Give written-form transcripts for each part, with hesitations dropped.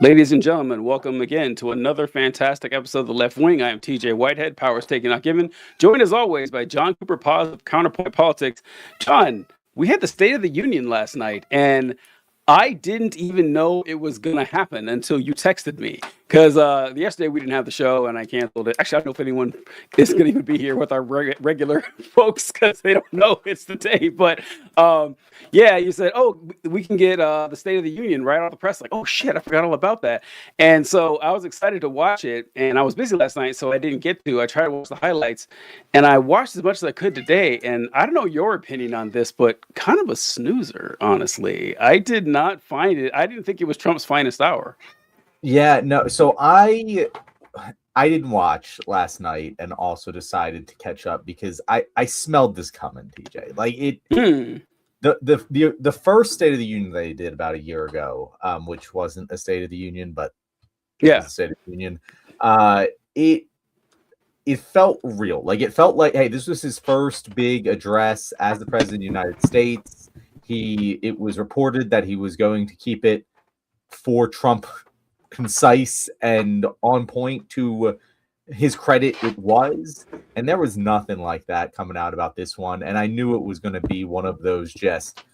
Ladies and gentlemen, welcome again to another fantastic episode of The Left Wing. I am TJ Whitehead, powers taken, not given. Joined as always by John Cooper Paz of Counterpoint Politics. John, we had the State of the Union last night, and I didn't even know it was going to happen until you texted me. Because yesterday we didn't have the show and I canceled it. Actually, I don't know if anyone is going to even be here with our regular folks because they don't know it's the day. But yeah, you said, oh, we can get the State of the Union right off the press. Like, oh, shit, I forgot all about that. And so I was excited to watch it. And I was busy last night, so I didn't get to. I tried to watch the highlights. And I watched as much as I could today. And I don't know your opinion on this, but kind of a snoozer, honestly. I did not find it. I didn't think it was Trump's finest hour. Yeah, no. So I didn't watch last night and also decided to catch up because I smelled this coming, TJ. Like the first State of the Union they did about a year ago, which wasn't a State of the Union, but yeah, State of the Union. It felt real. Like it felt like, hey, this was his first big address as the president of the United States. It was reported that he was going to keep it for Trump concise and on point. To his credit, it was, and there was nothing like that coming out about this one. And I knew it was going to be one of those just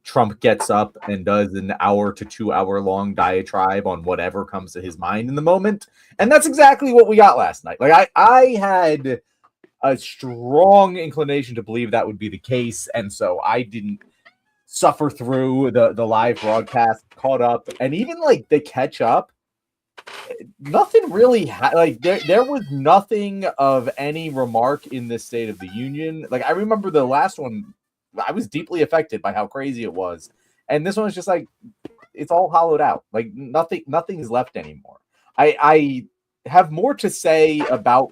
Trump gets up and does an hour to 2 hour long diatribe on whatever comes to his mind in the moment, and that's exactly what we got last night. Like I had a strong inclination to believe that would be the case, and so I didn't suffer through the live broadcast, caught up, and even like the catch up. Nothing really there was nothing of any remark in the State of the Union. Like I remember the last one, I was deeply affected by how crazy it was, and this one is just like it's all hollowed out. Like nothing is left anymore. I have more to say about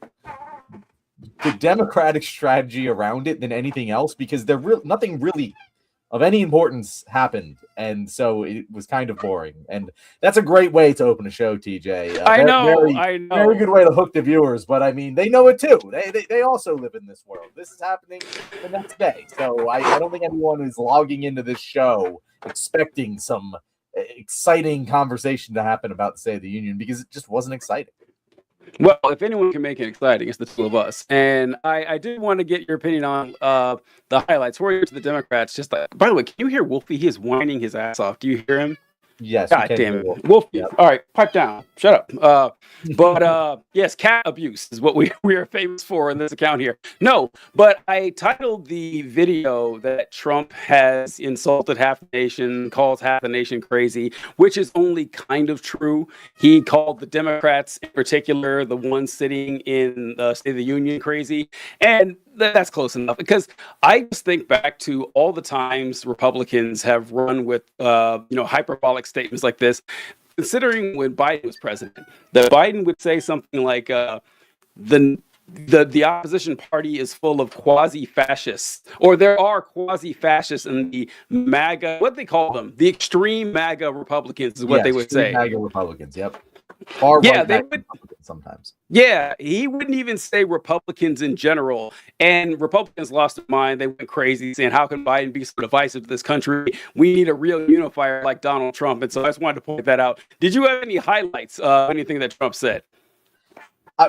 the Democratic strategy around it than anything else because nothing really of any importance happened, and so it was kind of boring. And that's a great way to open a show, TJ. I know. Very good way to hook the viewers, but I mean, they know it too. They also live in this world. This is happening the next day, so I don't think anyone is logging into this show expecting some exciting conversation to happen about the State of the Union because it just wasn't exciting. Well, if anyone can make it exciting, it's the two of us. And I did want to get your opinion on the highlights. Before we get to the Democrats, just like, by the way, can you hear Wolfie? He is whining his ass off. Do you hear him? Yes. God damn it. Wolfie. Yep. All right, pipe down. Shut up. But yes, cat abuse is what we are famous for in this account here. No, but I titled the video that Trump has insulted half the nation, calls half the nation crazy, which is only kind of true. He called the Democrats in particular, the ones sitting in the State of the Union, crazy. And that's close enough because I just think back to all the times Republicans have run with, hyperbolic statements like this. Considering when Biden was president, that Biden would say something like, the opposition party is full of quasi-fascists, or there are quasi-fascists in the MAGA, what they call them, the extreme MAGA Republicans is what they would say. MAGA Republicans, yep. They would sometimes. Yeah, he wouldn't even say Republicans in general. And Republicans lost their mind. They went crazy saying, how can Biden be so divisive to this country? We need a real unifier like Donald Trump. And so I just wanted to point that out. Did you have any highlights of anything that Trump said?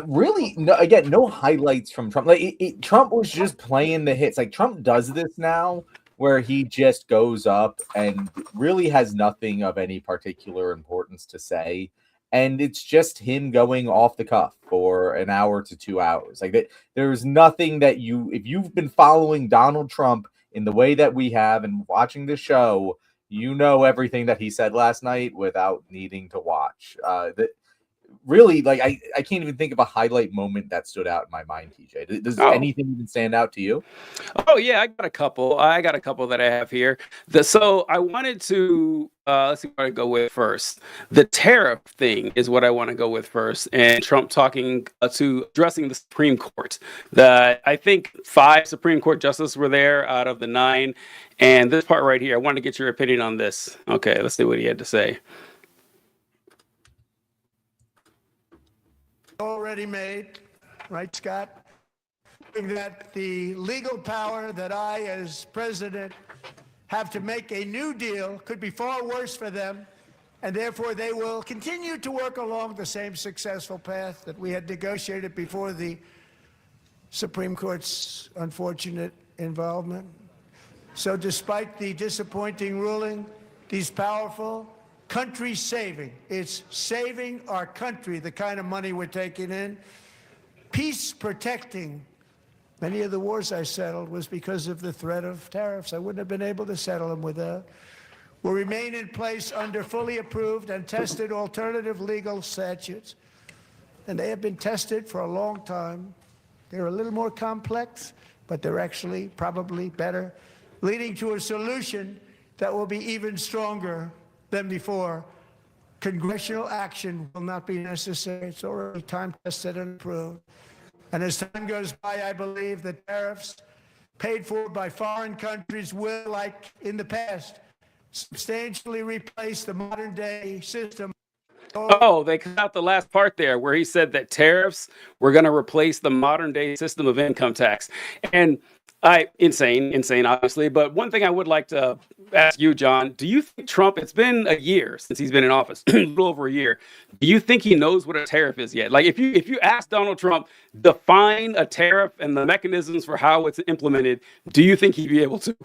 Really, no. Again, no highlights from Trump. Like Trump was just playing the hits. Like Trump does this now, where he just goes up and really has nothing of any particular importance to say. And it's just him going off the cuff for an hour to 2 hours. Like that, there's nothing that if you've been following Donald Trump in the way that we have and watching the show, you know everything that he said last night without needing to watch. Really, like I can't even think of a highlight moment that stood out in my mind, TJ. Does anything even stand out to you? Oh yeah, I got a couple that I have here. So I wanted to let's see what I go with first. The tariff thing is what I want to go with first, and Trump talking to addressing the Supreme Court. I think 5 Supreme Court justices were there out of the 9, and this part right here, I want to get your opinion on this. Okay, let's see what he had to say. Already made, right, Scott? That the legal power that I, as president, have to make a new deal could be far worse for them and therefore they will continue to work along the same successful path that we had negotiated before the Supreme Court's unfortunate involvement. So despite the disappointing ruling, these powerful, country-saving, it's saving our country, the kind of money we're taking in, peace-protecting. Many of the wars I settled was because of the threat of tariffs. I wouldn't have been able to settle them without. Will remain in place under fully approved and tested alternative legal statutes. And they have been tested for a long time. They're a little more complex, but they're actually probably better, leading to a solution that will be even stronger than before. Congressional action will not be necessary. It's already time-tested and approved. And as time goes by, I believe that tariffs paid for by foreign countries will, like in the past, substantially replace the modern-day system. Oh, they cut out the last part there where he said that tariffs were going to replace the modern day system of income tax. And insane, obviously. But one thing I would like to ask you, John, do you think Trump, it's been a year since he's been in office, a little over a year. Do you think he knows what a tariff is yet? Like if you ask Donald Trump, define a tariff and the mechanisms for how it's implemented, do you think he'd be able to?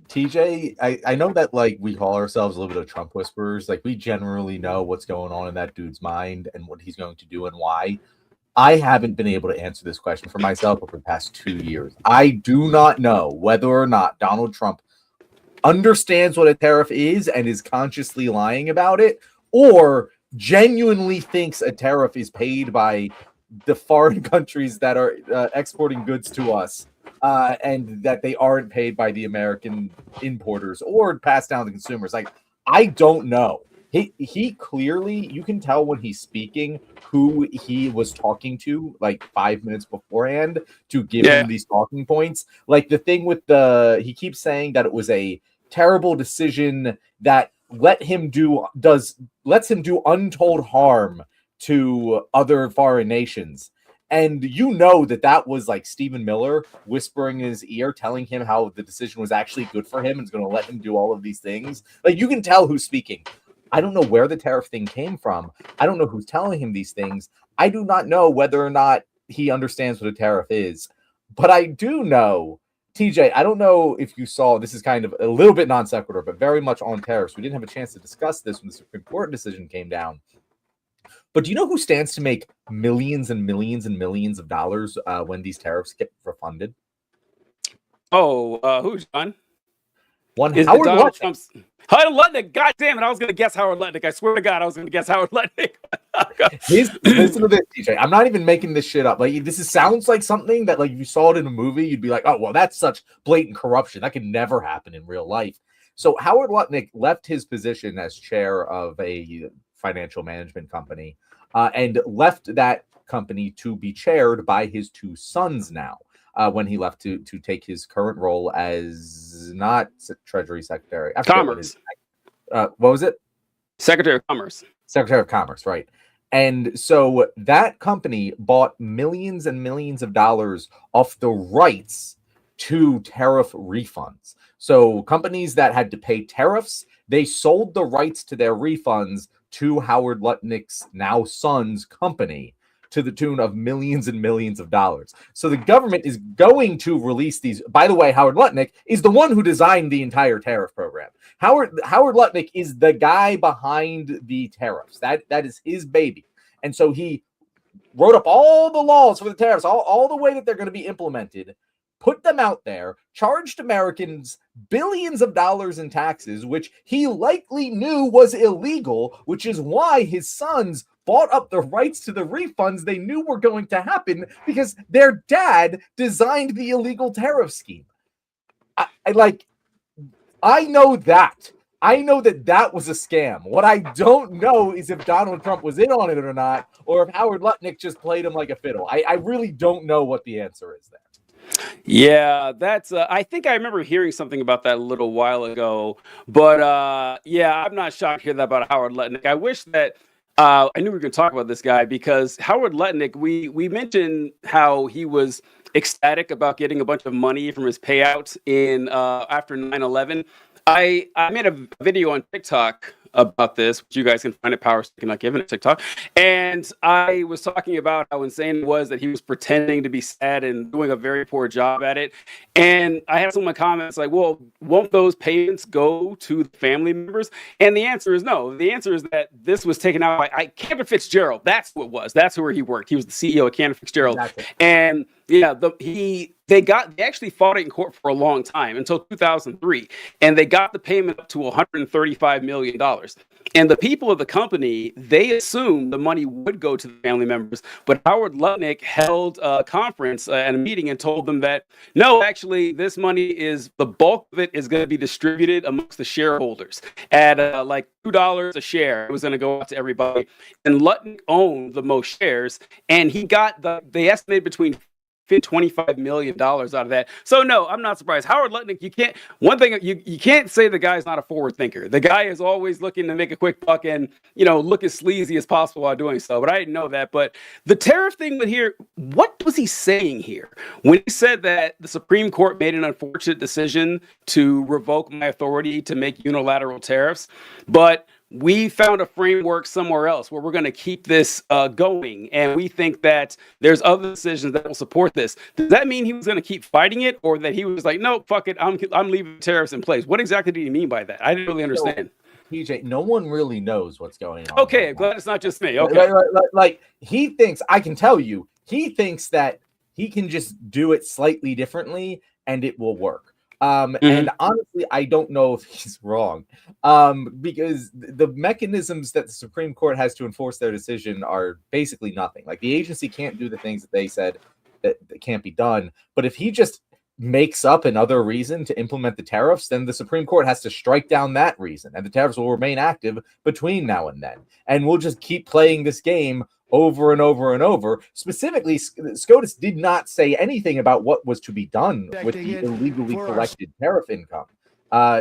TJ, I know that like we call ourselves a little bit of Trump whisperers. Like we generally know what's going on in that dude's mind and what he's going to do and why. I haven't been able to answer this question for myself over the past 2 years. I do not know whether or not Donald Trump understands what a tariff is and is consciously lying about it, or genuinely thinks a tariff is paid by the foreign countries that are exporting goods to us. And that they aren't paid by the American importers or passed down to consumers. Like, I don't know. He clearly, you can tell when he's speaking who he was talking to like 5 minutes beforehand to give him these talking points. Like the thing with he keeps saying that it was a terrible decision that lets him do untold harm to other foreign nations. And you know that was like Stephen Miller whispering in his ear, telling him how the decision was actually good for him and is going to let him do all of these things. Like you can tell who's speaking. I don't know where the tariff thing came from. I don't know who's telling him these things. I do not know whether or not he understands what a tariff is. But I do know, TJ, I don't know if you saw, this is kind of a little bit non sequitur, but very much on tariffs. We didn't have a chance to discuss this when the Supreme Court decision came down. But do you know who stands to make millions and millions and millions of dollars when these tariffs get refunded? Oh, who's John? One is Howard Lutnick. Howard Lutnick. God damn it! I was going to guess Howard Lutnick. I swear to God, I was going to guess Howard Lutnick. Listen to this, TJ. I'm not even making this shit up. Like sounds like something that like if you saw it in a movie, you'd be like, oh well, that's such blatant corruption. That could never happen in real life. So Howard Lutnick left his position as chair of a financial management company and left that company to be chaired by his two sons now when he left to take his current role as not Treasury Secretary. Commerce. What was it? Secretary of Commerce. Secretary of Commerce, right. And so that company bought millions and millions of dollars off the rights to tariff refunds. So companies that had to pay tariffs, they sold the rights to their refunds to Howard Lutnick's now son's company to the tune of millions and millions of dollars. So the government is going to release these. By the way, Howard Lutnick is the one who designed the entire tariff program. Howard Lutnick is the guy behind the tariffs. That is his baby. And so he wrote up all the laws for the tariffs, all the way that they're going to be implemented, put them out there, charged Americans billions of dollars in taxes, which he likely knew was illegal, which is why his sons bought up the rights to the refunds they knew were going to happen because their dad designed the illegal tariff scheme. I know that. I know that was a scam. What I don't know is if Donald Trump was in on it or not, or if Howard Lutnick just played him like a fiddle. I really don't know what the answer is there. Yeah, that's. I think I remember hearing something about that a little while ago, but yeah, I'm not shocked to hear that about Howard Lutnick. I wish that I knew we were going to talk about this guy because Howard Lutnick. We mentioned how he was ecstatic about getting a bunch of money from his payouts in after 9/11. I made a video on TikTok about this, which you guys can find at Power Sticking Not Given at TikTok. And I was talking about how insane it was that he was pretending to be sad and doing a very poor job at it. And I had some of my comments like, well, won't those payments go to the family members? And the answer is no. The answer is that this was taken out by Cantor Fitzgerald. That's who it was. That's where he worked. He was the CEO of Cantor Fitzgerald. Exactly. And yeah, they actually fought it in court for a long time until 2003, and they got the payment up to $135 million. And the people of the company, they assumed the money would go to the family members, but Howard Lutnick held a conference and a meeting and told them that no, actually, this money the bulk of it is going to be distributed amongst the shareholders at like $2 a share. It was going to go out to everybody, and Lutnick owned the most shares, and he got they estimated between $25 million out of that. So no, I'm not surprised. Howard Lutnick, you can't say the guy's not a forward thinker. The guy is always looking to make a quick buck and, look as sleazy as possible while doing so. But I didn't know that. But the tariff thing here, what was he saying here? When he said that the Supreme Court made an unfortunate decision to revoke my authority to make unilateral tariffs, but we found a framework somewhere else where we're going to keep this going, and we think that there's other decisions that will support this. Does that mean he was going to keep fighting it, or that he was like, no, fuck it, I'm leaving tariffs in place? What exactly did he mean by that? I didn't really understand. So, PJ, no one really knows what's going on. Okay, glad it's not just me. Okay, like he thinks, I can tell you, he thinks that he can just do it slightly differently and it will work. And honestly, I don't know if he's wrong, because the mechanisms that the Supreme Court has to enforce their decision are basically nothing. Like, the agency can't do the things that they said that can't be done. But if he just makes up another reason to implement the tariffs, then the Supreme Court has to strike down that reason, and the tariffs will remain active between now and then. And we'll just keep playing this game over and over and over. Specifically, SCOTUS did not say anything about what was to be done with the illegally collected tariff income.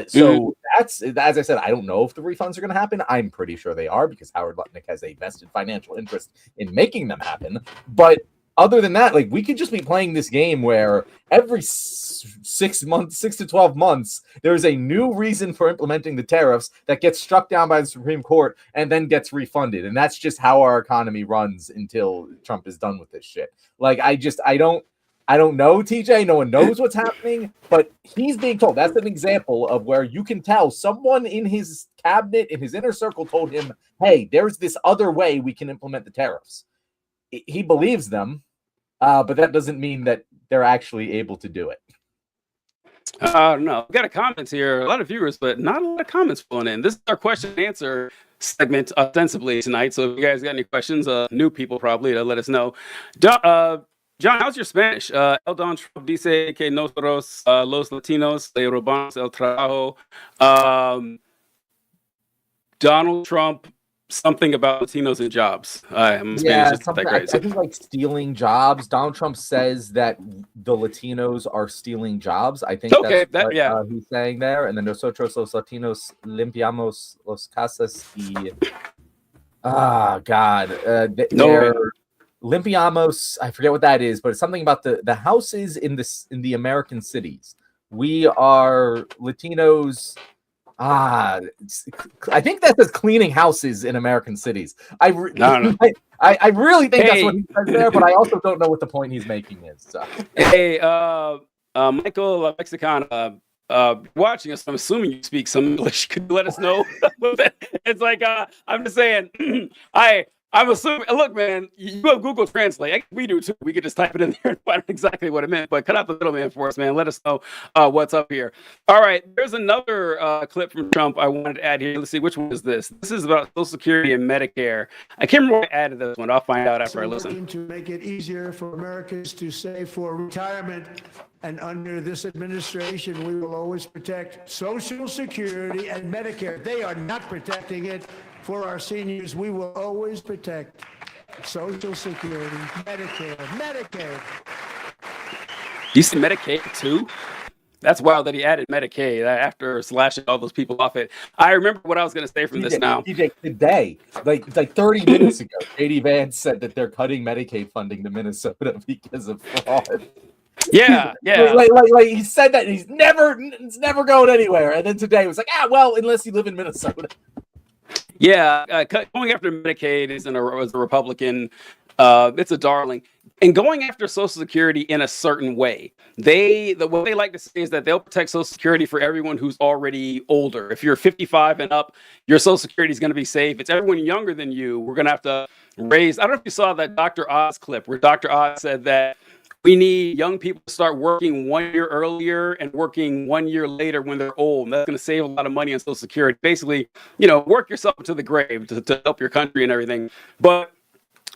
So that's, as I said, I don't know if the refunds are going to happen. I'm pretty sure they are, because Howard Lutnick has a vested financial interest in making them happen. But other than that, like, we could just be playing this game where every 6 to 12 months, there's a new reason for implementing the tariffs that gets struck down by the Supreme Court and then gets refunded. And that's just how our economy runs until Trump is done with this shit. Like, I don't know, TJ. No one knows what's happening, but he's being told. That's an example of where you can tell someone in his cabinet, in his inner circle, told him, hey, there's this other way we can implement the tariffs. He believes them. But that doesn't mean that they're actually able to do it. No, we got a comment here. A lot of viewers, but not a lot of comments flowing in. This is our question and answer segment ostensibly tonight. So if you guys got any questions, new people probably, let us know. John, how's your Spanish? El Don Trump dice que nosotros, los latinos, le robamos el trabajo. Donald Trump, something about Latinos and jobs. I'm Spanish, something, I think like stealing jobs. Donald Trump says that the Latinos are stealing jobs. I think that's what he's saying there. And then nosotros los Latinos limpiamos los casas y limpiamos. I forget what that is, but it's something about the houses in the American cities. We are Latinos. I think that says cleaning houses in American cities. I really think that's what he says there, but I also don't know what the point he's making is. So. Hey, Michael Mexican, watching us, I'm assuming you speak some English. Could you let us know? It's like, I'm just saying, I'm assuming, look, man, you have Google Translate. We do too. We could just type it in there and find out exactly what it meant. But cut out the middleman for us, man. Let us know what's up here. All right. There's another clip from Trump I wanted to add here. Let's see. Which one is this? This is about Social Security and Medicare. I can't remember why I added this one. I'll find out after I listen. To make it easier for Americans to save for retirement. And under this administration, we will always protect Social Security and Medicare. They are not protecting it. For our seniors, we will always protect Social Security, Medicaid. You see Medicaid too? That's wild that he added Medicaid after slashing all those people off it. I remember what I was going to say from this now. TJ, today, like 30 minutes ago, J.D. Vance said that they're cutting Medicaid funding to Minnesota because of fraud. Yeah. Like he said that it's never going anywhere. And then today it was like, well, unless you live in Minnesota. Yeah, going after Medicaid is as a Republican, it's a darling. And going after Social Security in a certain way, what they like to say is that they'll protect Social Security for everyone who's already older. If you're 55 and up, your Social Security is going to be safe. It's everyone younger than you. We're going to have to raise. I don't know if you saw that Dr. Oz clip where Dr. Oz said that we need young people to start working 1 year earlier and working 1 year later when they're old. And that's going to save a lot of money on Social Security. Basically, work yourself to the grave to help your country and everything. But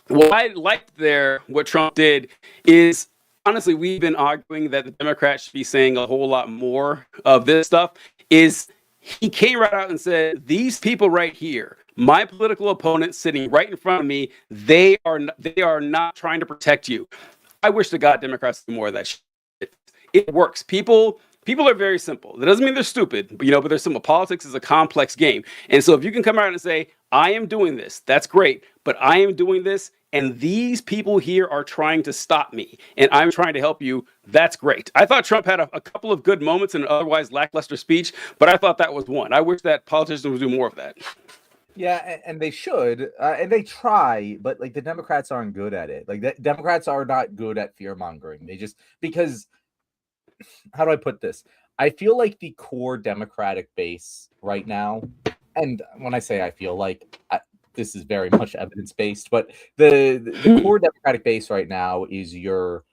what I liked there, what Trump did, is honestly, we've been arguing that the Democrats should be saying a whole lot more of this stuff. Is he came right out and said, these people right here, my political opponents sitting right in front of me, they are not trying to protect you. I wish to God Democrats do more of that shit. It works. People are very simple. That doesn't mean they're stupid, but they're simple. Politics is a complex game. And so if you can come out and say, I am doing this, that's great, but I am doing this, and these people here are trying to stop me, and I'm trying to help you, that's great. I thought Trump had a couple of good moments in an otherwise lackluster speech, but I thought that was one. I wish that politicians would do more of that. Yeah, and they should, and they try, but like the Democrats aren't good at it. Like the Democrats are not good at fear mongering. They just because how do I put this? I feel like the core Democratic base right now, and when I say I feel like this is very much evidence based, but the core Democratic base right now is your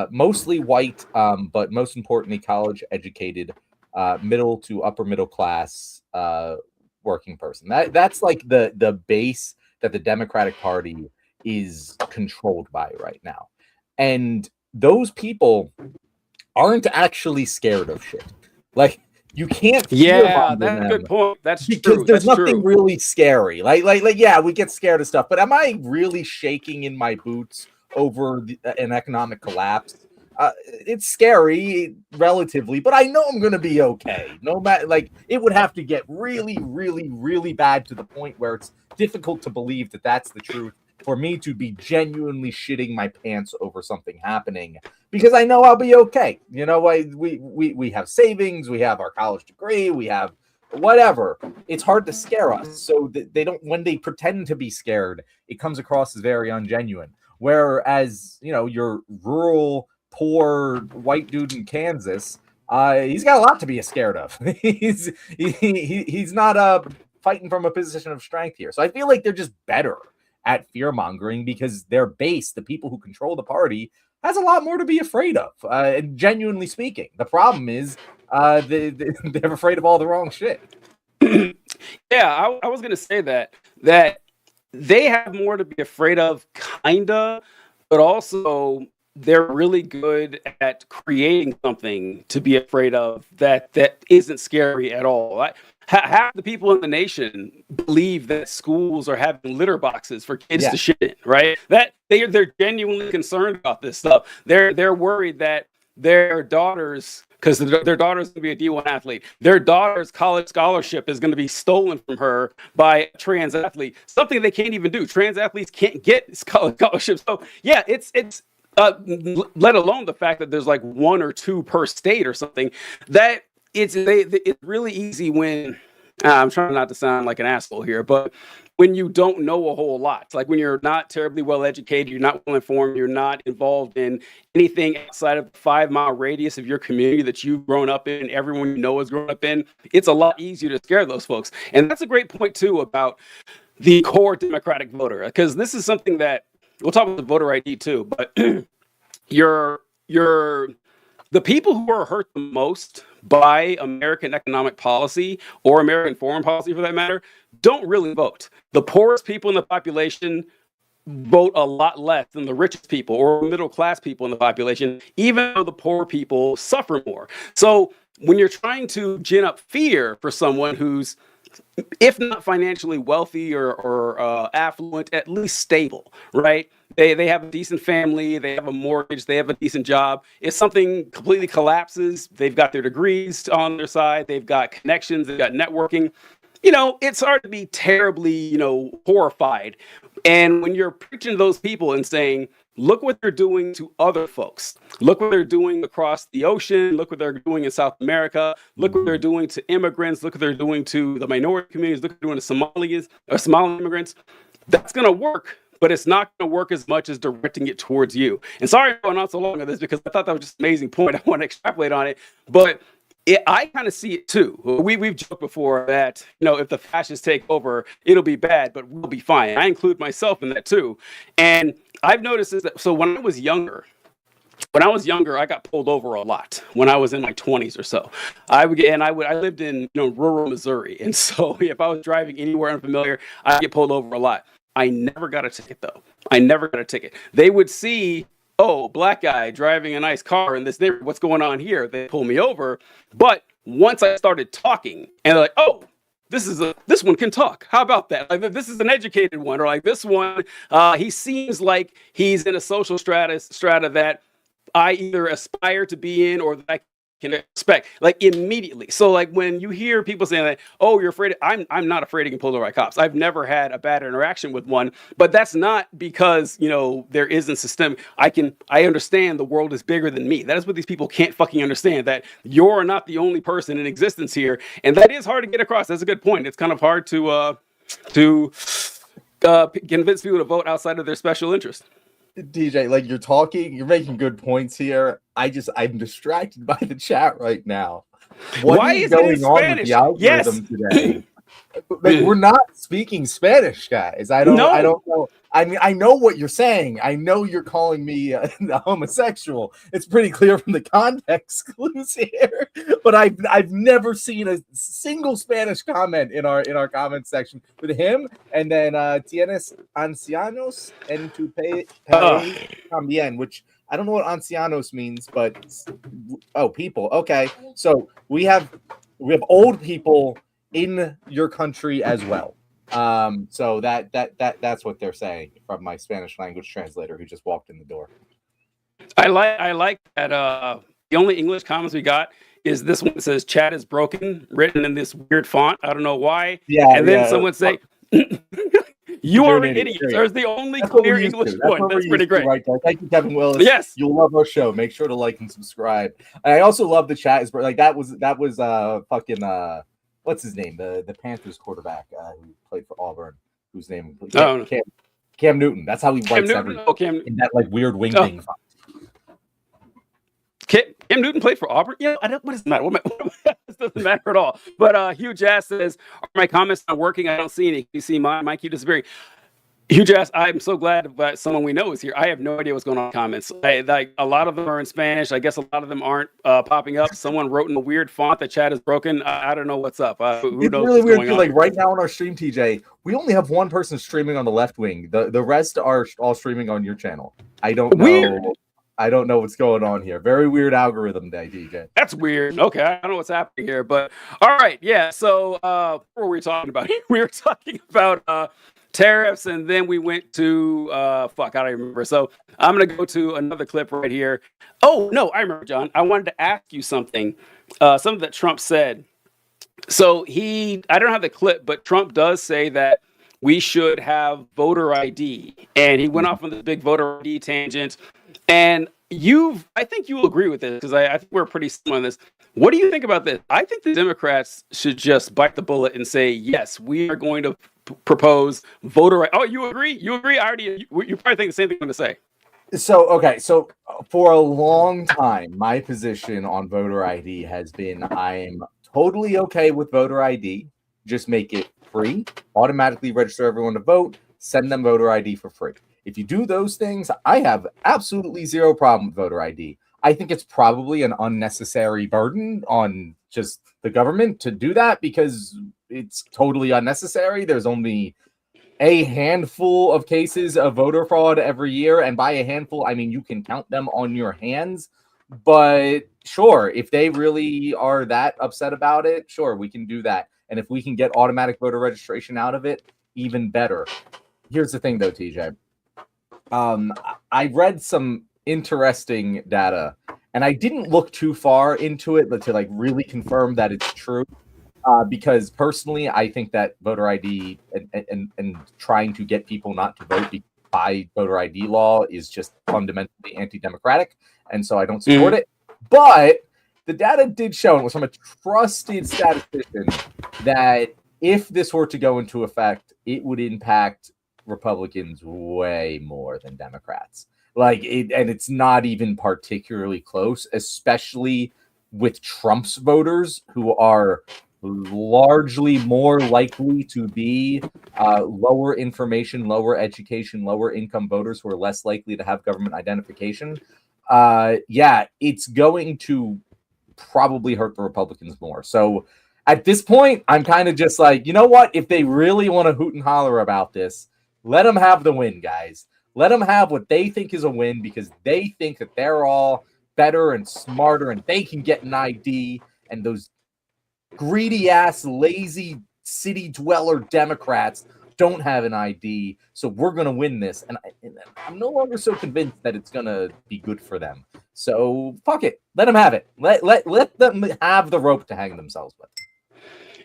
mostly white, but most importantly college educated, middle to upper middle class. Working person. That's like the base that the Democratic Party is controlled by right now. And those people aren't actually scared of shit. Like you can't that's a good point. That's because true. There's that's nothing true. really scary. Like yeah, we get scared of stuff, but am I really shaking in my boots over an economic collapse? It's scary relatively, but I know I'm going to be okay. No matter, like it would have to get really, really, really bad to the point where it's difficult to believe that that's the truth for me to be genuinely shitting my pants over something happening, because I know I'll be okay. We have savings, we have our college degree, we have whatever. It's hard to scare us, so they don't. When they pretend to be scared, it comes across as very ungenuine. Whereas your rural poor white dude in Kansas, he's got a lot to be scared of. he's not fighting from a position of strength here. So I feel like they're just better at fear mongering because their base, the people who control the party, has a lot more to be afraid of. And genuinely speaking, the problem is they're afraid of all the wrong shit. Yeah, I was gonna say that they have more to be afraid of, kinda, but also they're really good at creating something to be afraid of that isn't scary at all. Half the people in the nation believe that schools are having litter boxes for kids to shit in, right? That they're genuinely concerned about this stuff. They're worried that their daughters, because their daughter's going to be a D1 athlete, their daughter's college scholarship is going to be stolen from her by a trans athlete, something they can't even do. Trans athletes can't get college scholarships. So yeah, it's let alone the fact that there's like one or two per state or something. That it's really easy when I'm trying not to sound like an asshole here, but when you don't know a whole lot, it's like when you're not terribly well educated, you're not well informed, you're not involved in anything outside of the 5-mile radius of your community that you've grown up in, everyone you know has grown up in, it's a lot easier to scare those folks. And that's a great point too about the core Democratic voter, because this is something that we'll talk about the voter ID too, but the people who are hurt the most by American economic policy or American foreign policy for that matter don't really vote. The poorest people in the population vote a lot less than the richest people or middle class people in the population, even though the poor people suffer more. So when you're trying to gin up fear for someone who's, if not financially wealthy or affluent, at least stable, right? They have a decent family, they have a mortgage, they have a decent job. If something completely collapses, they've got their degrees on their side, they've got connections, they've got networking. It's hard to be terribly, horrified. And when you're preaching to those people and saying, look what they're doing to other folks. Look what they're doing across the ocean. Look what they're doing in South America. Look what they're doing to immigrants. Look what they're doing to the minority communities. Look what they're doing to Somali immigrants. That's going to work, but it's not going to work as much as directing it towards you. And sorry for not so long on this, because I thought that was just an amazing point. I want to extrapolate on it, but I kind of see it too. We've joked before that, if the fascists take over, it'll be bad, but we'll be fine. I include myself in that too. And I've noticed is that, so when I was younger, I got pulled over a lot when I was in my 20s or so. I lived in rural Missouri, and so if I was driving anywhere unfamiliar, I'd get pulled over a lot. I never got a ticket though. They would see, oh, black guy driving a nice car in this neighborhood, what's going on here? They pull me over. But once I started talking, and they're like, oh, this one can talk. How about that? Like, this is an educated one, or like this one, he seems like he's in a social strata that I either aspire to be in or that I can expect, like, immediately. So like when you hear people saying that, oh, you're afraid, I'm not afraid to get pulled over by cops. I've never had a bad interaction with one, but that's not because there isn't systemic. I understand the world is bigger than me. That is what these people can't fucking understand, that you're not the only person in existence here, and that is hard to get across. That's a good point. It's kind of hard to convince people to vote outside of their special interest. DJ, like, you're making good points here. I'm distracted by the chat right now. Why is it in Spanish? Algorithm today? Like, we're not speaking Spanish, guys. I don't know. I mean, I know what you're saying. I know you're calling me a homosexual. It's pretty clear from the context clues here. But I've never seen a single Spanish comment in our comment section with him. And then tienes ancianos en tu país también, which I don't know what ancianos means, but people. Okay, so we have old people in your country as well. So that's what they're saying from my Spanish language translator who just walked in the door. I like that. The only English comments we got is this one that says "chat is broken," written in this weird font. I don't know why. Yeah. And then someone say, "You are an idiot." There's the only clear English one. That's pretty great. Right there. Thank you, Kevin Willis. Yes, you'll love our show. Make sure to like and subscribe. And I also love the chat. Is like that was fucking. What's his name? The Panthers quarterback who played for Auburn, whose name Cam Newton. That's how he writes everything in that like weird wing thing. Cam Newton played for Auburn. Yeah, what does it matter? This doesn't matter at all. But Hugh Jass says, "Are my comments not working? I don't see any. Can you see mine? Mike, you disappearing." Hugh Jass, I'm so glad that someone we know is here. I have no idea what's going on in comments. Like a lot of them are in Spanish. I guess a lot of them aren't popping up. Someone wrote in a weird font that chat is broken. I don't know what's up. Who knows really what's going on? Like right now on our stream, TJ, we only have one person streaming on the left wing. The rest are all streaming on your channel. I don't know. Weird. I don't know what's going on here. Very weird algorithm day, DJ. That's weird. Okay, I don't know what's happening here, but all right, yeah. So what were we talking about? We were talking about tariffs, and then we went to I don't remember. So I'm gonna go to another clip right here. Oh no, I remember, John. I wanted to ask you something that Trump said. So I don't have the clip, but Trump does say that we should have voter ID, and he went off on this big voter ID tangent. And I think you will agree with this, because I think we're pretty similar on this. What do you think about this? I think the Democrats should just bite the bullet and say, yes, we are going to propose voter ID. Oh, you agree? You agree? You probably think the same thing I'm going to say. So for a long time, my position on voter ID has been I'm totally okay with voter ID. Just make it free, automatically register everyone to vote, send them voter ID for free. If you do those things, I have absolutely zero problem with voter ID. I think it's probably an unnecessary burden on just the government to do that because it's totally unnecessary. There's only a handful of cases of voter fraud every year. And by a handful, I mean you can count them on your hands. But sure, if they really are that upset about it, sure, we can do that. And if we can get automatic voter registration out of it, even better. Here's the thing, though, TJ. I read some interesting data, and I didn't look too far into it to like really confirm that it's true. Because personally, I think that voter ID and trying to get people not to vote by voter ID law is just fundamentally anti-democratic, and so I don't support it. But the data did show, and it was from a trusted statistician, that if this were to go into effect, it would impact Republicans way more than Democrats. And it's not even particularly close, especially with Trump's voters, who are largely more likely to be lower information, lower education, lower income voters who are less likely to have government identification. It's going to probably hurt the Republicans more. So at this point, I'm kind of just like, you know what? If they really want to hoot and holler about this, let them have the win, guys. Let them have what they think is a win, because they think that they're all better and smarter and they can get an ID, and those greedy ass, lazy city dweller Democrats don't have an ID. So we're going to win this. And I'm no longer so convinced that it's going to be good for them. So fuck it. Let them have it. Let them have the rope to hang themselves with.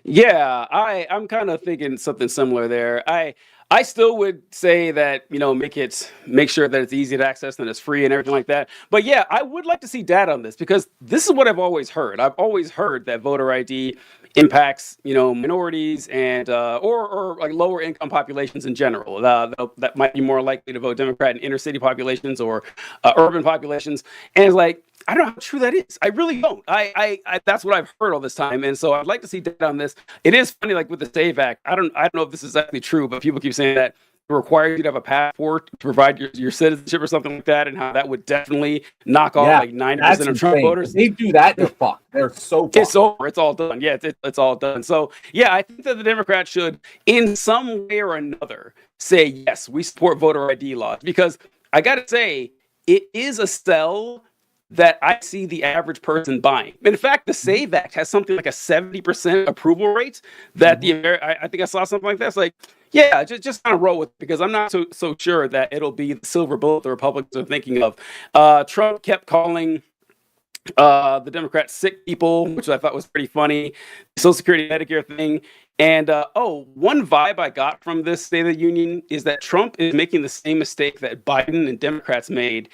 Yeah, I'm kind of thinking something similar there. I still would say that, make sure that it's easy to access and it's free and everything like that. But yeah, I would like to see data on this, because this is what I've always heard. I've always heard that voter ID impacts, minorities and or like lower income populations in general. That might be more likely to vote Democrat in inner city populations or urban populations. And it's like, I don't know how true that is. I really don't. I that's what I've heard all this time, and so I'd like to see data on this. It is funny, like with the SAVE Act. I don't know if this is actually true, but people keep saying that it requires you to have a passport to provide your citizenship or something like that, and how that would definitely knock off like 90% of Trump voters. If they do that, they're fucked. They're so fucked. It's over. It's all done. Yeah, it's all done. So yeah, I think that the Democrats should, in some way or another, say yes, we support voter ID laws, because I got to say, it is a sell that I see the average person buying. In fact, the SAVE Act has something like a 70% approval rate. That I think I saw something like that. It's like, yeah, just kind of roll with it, because I'm not so sure that it'll be the silver bullet the Republicans are thinking of. Trump kept calling the Democrats sick people, which I thought was pretty funny. Social Security, Medicare thing. And one vibe I got from this State of the Union is that Trump is making the same mistake that Biden and Democrats made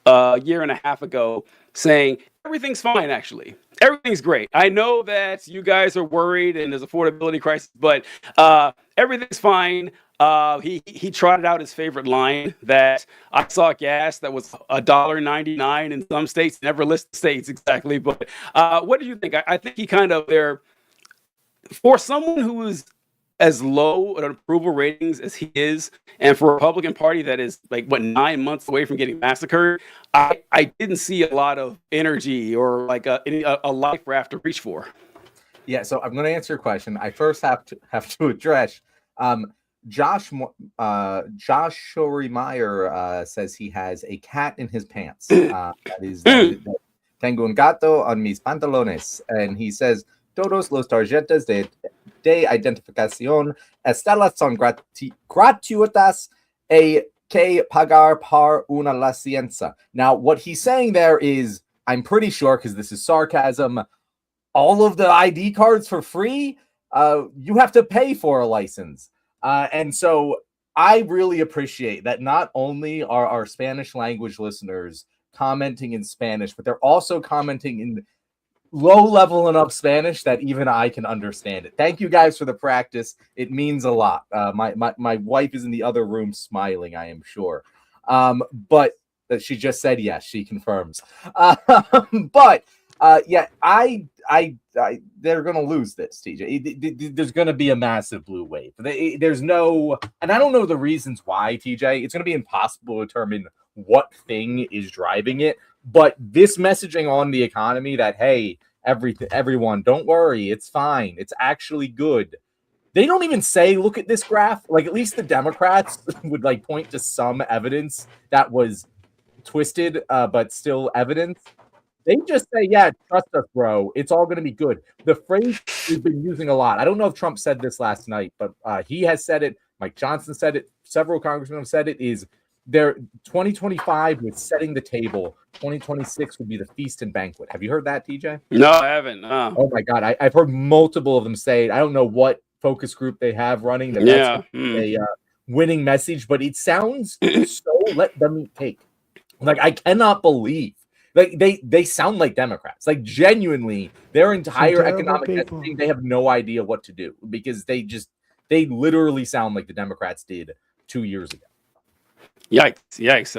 a year and a half ago, saying everything's fine, actually. Everything's great. I know that you guys are worried and there's affordability crisis, but everything's fine. He trotted out his favorite line that I saw gas that was $1.99 in some states. Never list the states exactly, but what do you think? I think he kind of there for someone who is as low on approval ratings as he is, and for a Republican Party that is 9 months away from getting massacred, I didn't see a lot of energy or a life raft to reach for. Yeah, so I'm going to answer your question. I first have to address Josh Shori-Meyer says he has a cat in his pants. That is tengo un gato en mis pantalones, and he says todos los tarjetas de identificación estatal son gratuitas y que pagar por una licencia. Now, what he's saying there is, I'm pretty sure, because this is sarcasm, all of the ID cards for free, you have to pay for a license. And so I really appreciate that not only are our Spanish language listeners commenting in Spanish, but they're also commenting in low level enough Spanish that even I can understand it. Thank you guys for the practice. It means a lot. My wife is in the other room smiling, I am sure. But she just said yes, she confirms. But they're going to lose this, TJ. There's going to be a massive blue wave. There's no, and I don't know the reasons why, TJ. It's going to be impossible to determine what thing is driving it. But this messaging on the economy that, hey, everyone, don't worry, it's fine, it's actually good. They don't even say, look at this graph. At least the Democrats would point to some evidence that was twisted, but still evidence. They just say, yeah, trust us, bro. It's all going to be good. The phrase we've been using a lot. I don't know if Trump said this last night, but he has said it. Mike Johnson said it. Several congressmen have said it. Is there 2025 was setting the table. 2026 would be the feast and banquet. Have you heard that, TJ? No, I haven't. Oh my God, I've heard multiple of them say it. I don't know what focus group they have running. winning message, but it sounds so let them eat cake. Like, I cannot believe, like, they sound like Democrats. Like, genuinely, their entire economic messaging, they have no idea what to do, because they literally sound like the Democrats did 2 years ago. Yikes!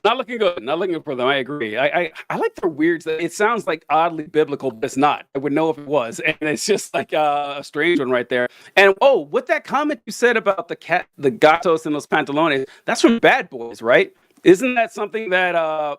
Not looking good. Not looking good for them. I agree. I like the weird. It sounds like oddly biblical, but it's not. I would know if it was, and it's just like a strange one right there. And what that comment you said about the gatos and los pantalones? That's from Bad Boys, right? Isn't that something that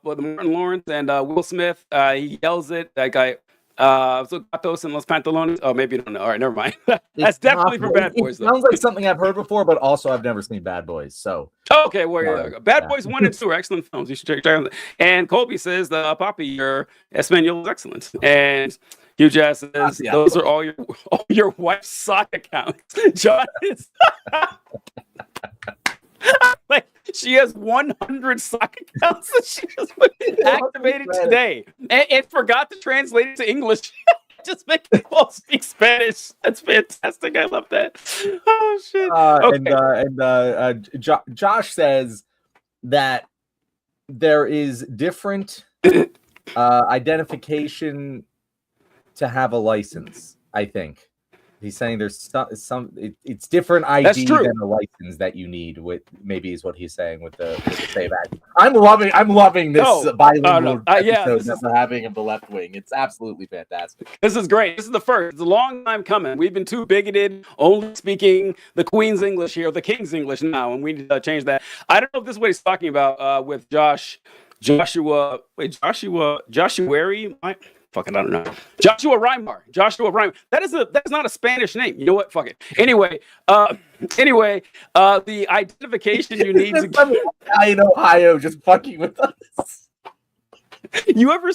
Martin Lawrence and Will Smith he yells it, that guy? So gatos and los pantalones. Oh, maybe you don't know. All right, never mind. That's definitely from Bad Boys. It sounds like something I've heard before, but also I've never seen Bad Boys. So okay, well, Bad Boys 1 and 2 are excellent films. You should check them out. And Colby says, "Papi, your Espanol is excellent." And Hugh Jazz says, "Those are all your wife's sock accounts." John is like, she has 100 sock accounts that she just activated today and forgot to translate it to English. Just make people speak Spanish. That's fantastic. I love that. Oh shit. Okay. Josh says that there is different identification to have a license. I think he's saying there's some it's different ID than a license that you need. With maybe is what he's saying with the Save Act. I'm loving this bilingual episode that we're having of the Left Wing. It's absolutely fantastic. This is great. This is the first. It's a long time coming. We've been too bigoted, only speaking the Queen's English here, or the King's English now, and we need to change that. I don't know if this is what he's talking about with Joshua. Fucking, I don't know. Joshua Reimar. That is not a Spanish name. You know what? Fuck it. Anyway, the identification you need to get in Ohio just fucking with us. You ever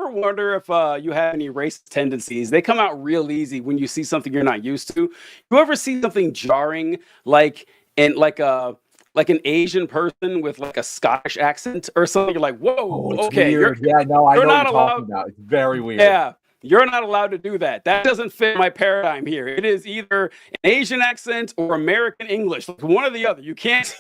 wonder if you have any racist tendencies? They come out real easy when you see something you're not used to. You ever see something jarring, like an Asian person with like a Scottish accent or something? You're like, whoa, okay. Weird. I know you're not allowed. About. It's very weird. Yeah, you're not allowed to do that. That doesn't fit my paradigm here. It is either an Asian accent or American English, like one or the other. You can't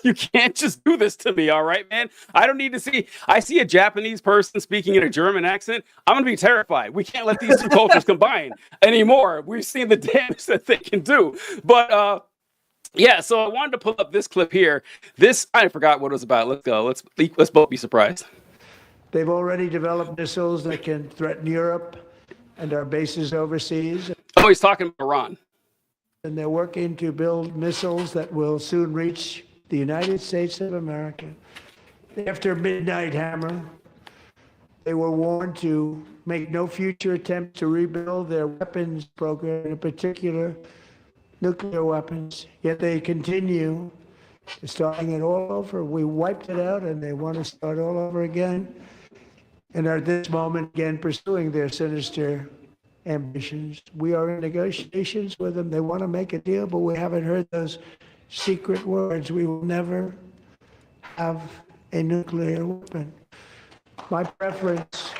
just do this to me, all right, man? I don't need to see. I see a Japanese person speaking in a German accent, I'm gonna be terrified. We can't let these two cultures combine anymore. We've seen the damage that they can do, but. Yeah, so I wanted to pull up this clip here. I forgot what it was about. Let's go. Let's both be surprised. They've already developed missiles that can threaten Europe and our bases overseas. Oh, he's talking about Iran. And they're working to build missiles that will soon reach the United States of America. After Midnight Hammer, they were warned to make no future attempts to rebuild their weapons program, in particular nuclear weapons, yet they continue starting it all over. We wiped it out and they want to start all over again, and are at this moment again pursuing their sinister ambitions. We are in negotiations with them. They want to make a deal, but we haven't heard those secret words. We will never have a nuclear weapon. My preference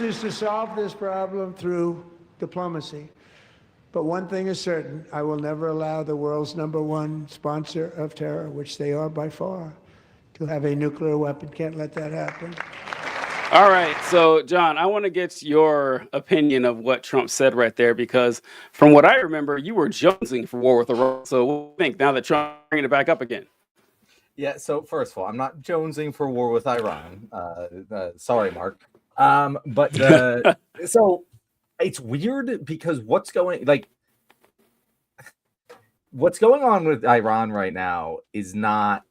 is to solve this problem through diplomacy. But one thing is certain, I will never allow the world's #1 sponsor of terror, which they are by far, to have a nuclear weapon. Can't let that happen. All right, so John, I want to get your opinion of what Trump said right there, because from what I remember, you were jonesing for war with Iran. So what do you think now that Trump bringing it back up again? Yeah, so first of all, I'm not jonesing for war with Iran. Sorry, Mark. But so it's weird because what's going on with Iran right now is not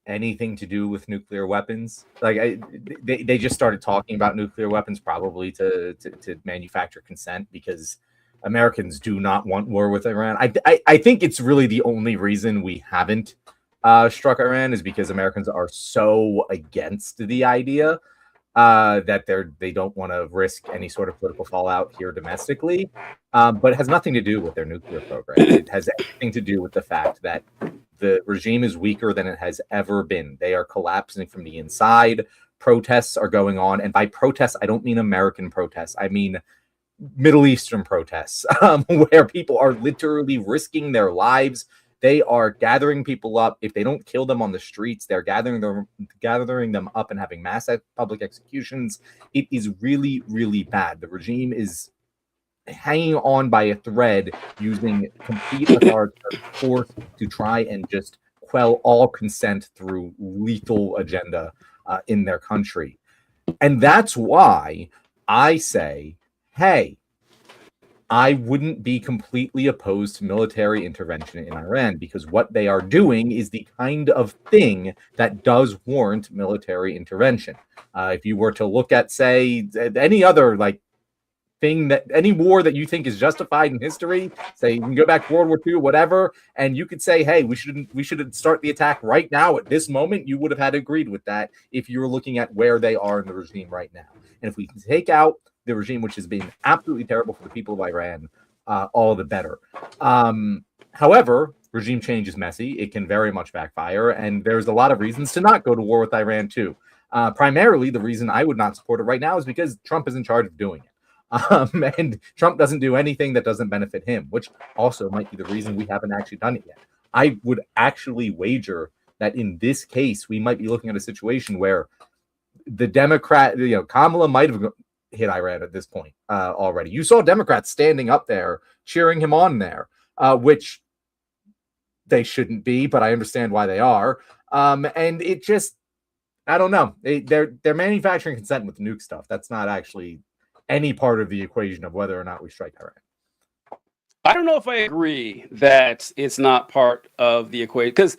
anything to do with nuclear weapons. Like they just started talking about nuclear weapons probably to manufacture consent, because Americans do not want war with Iran. I think it's really the only reason we haven't struck Iran is because Americans are so against the idea that they don't want to risk any sort of political fallout here domestically, but it has nothing to do with their nuclear program. It has everything to do with the fact that the regime is weaker than it has ever been. They are collapsing from the inside. Protests are going on, and by protests, I don't mean American protests. I mean Middle Eastern protests, where people are literally risking their lives. They are gathering people up. If they don't kill them on the streets, they're gathering them up and having mass public executions. It is really, really bad. The regime is hanging on by a thread, using complete authoritarian force to try and just quell all consent through lethal agenda in their country. And that's why I say, hey, I wouldn't be completely opposed to military intervention in Iran, because what they are doing is the kind of thing that does warrant military intervention. If you were to look at, say, any other thing, that any war that you think is justified in history, say you can go back to World War II, whatever, and you could say, hey, we should start the attack right now at this moment, you would have had agreed with that if you were looking at where they are in the regime right now. And if we can take out the regime, which has been absolutely terrible for the people of Iran, all the better. However, regime change is messy. It can very much backfire, and there's a lot of reasons to not go to war with Iran too. Primarily, the reason I would not support it right now is because Trump is in charge of doing it. And Trump doesn't do anything that doesn't benefit him, which also might be the reason we haven't actually done it yet. I would actually wager that in this case, we might be looking at a situation where the Democrat, Kamala might have hit Iran at this point already. You saw Democrats standing up there, cheering him on there, which they shouldn't be, but I understand why they are. And it just, I don't know. They're manufacturing consent with the nuke stuff. That's not actually any part of the equation of whether or not we strike Iran. I don't know if I agree that it's not part of the equation, because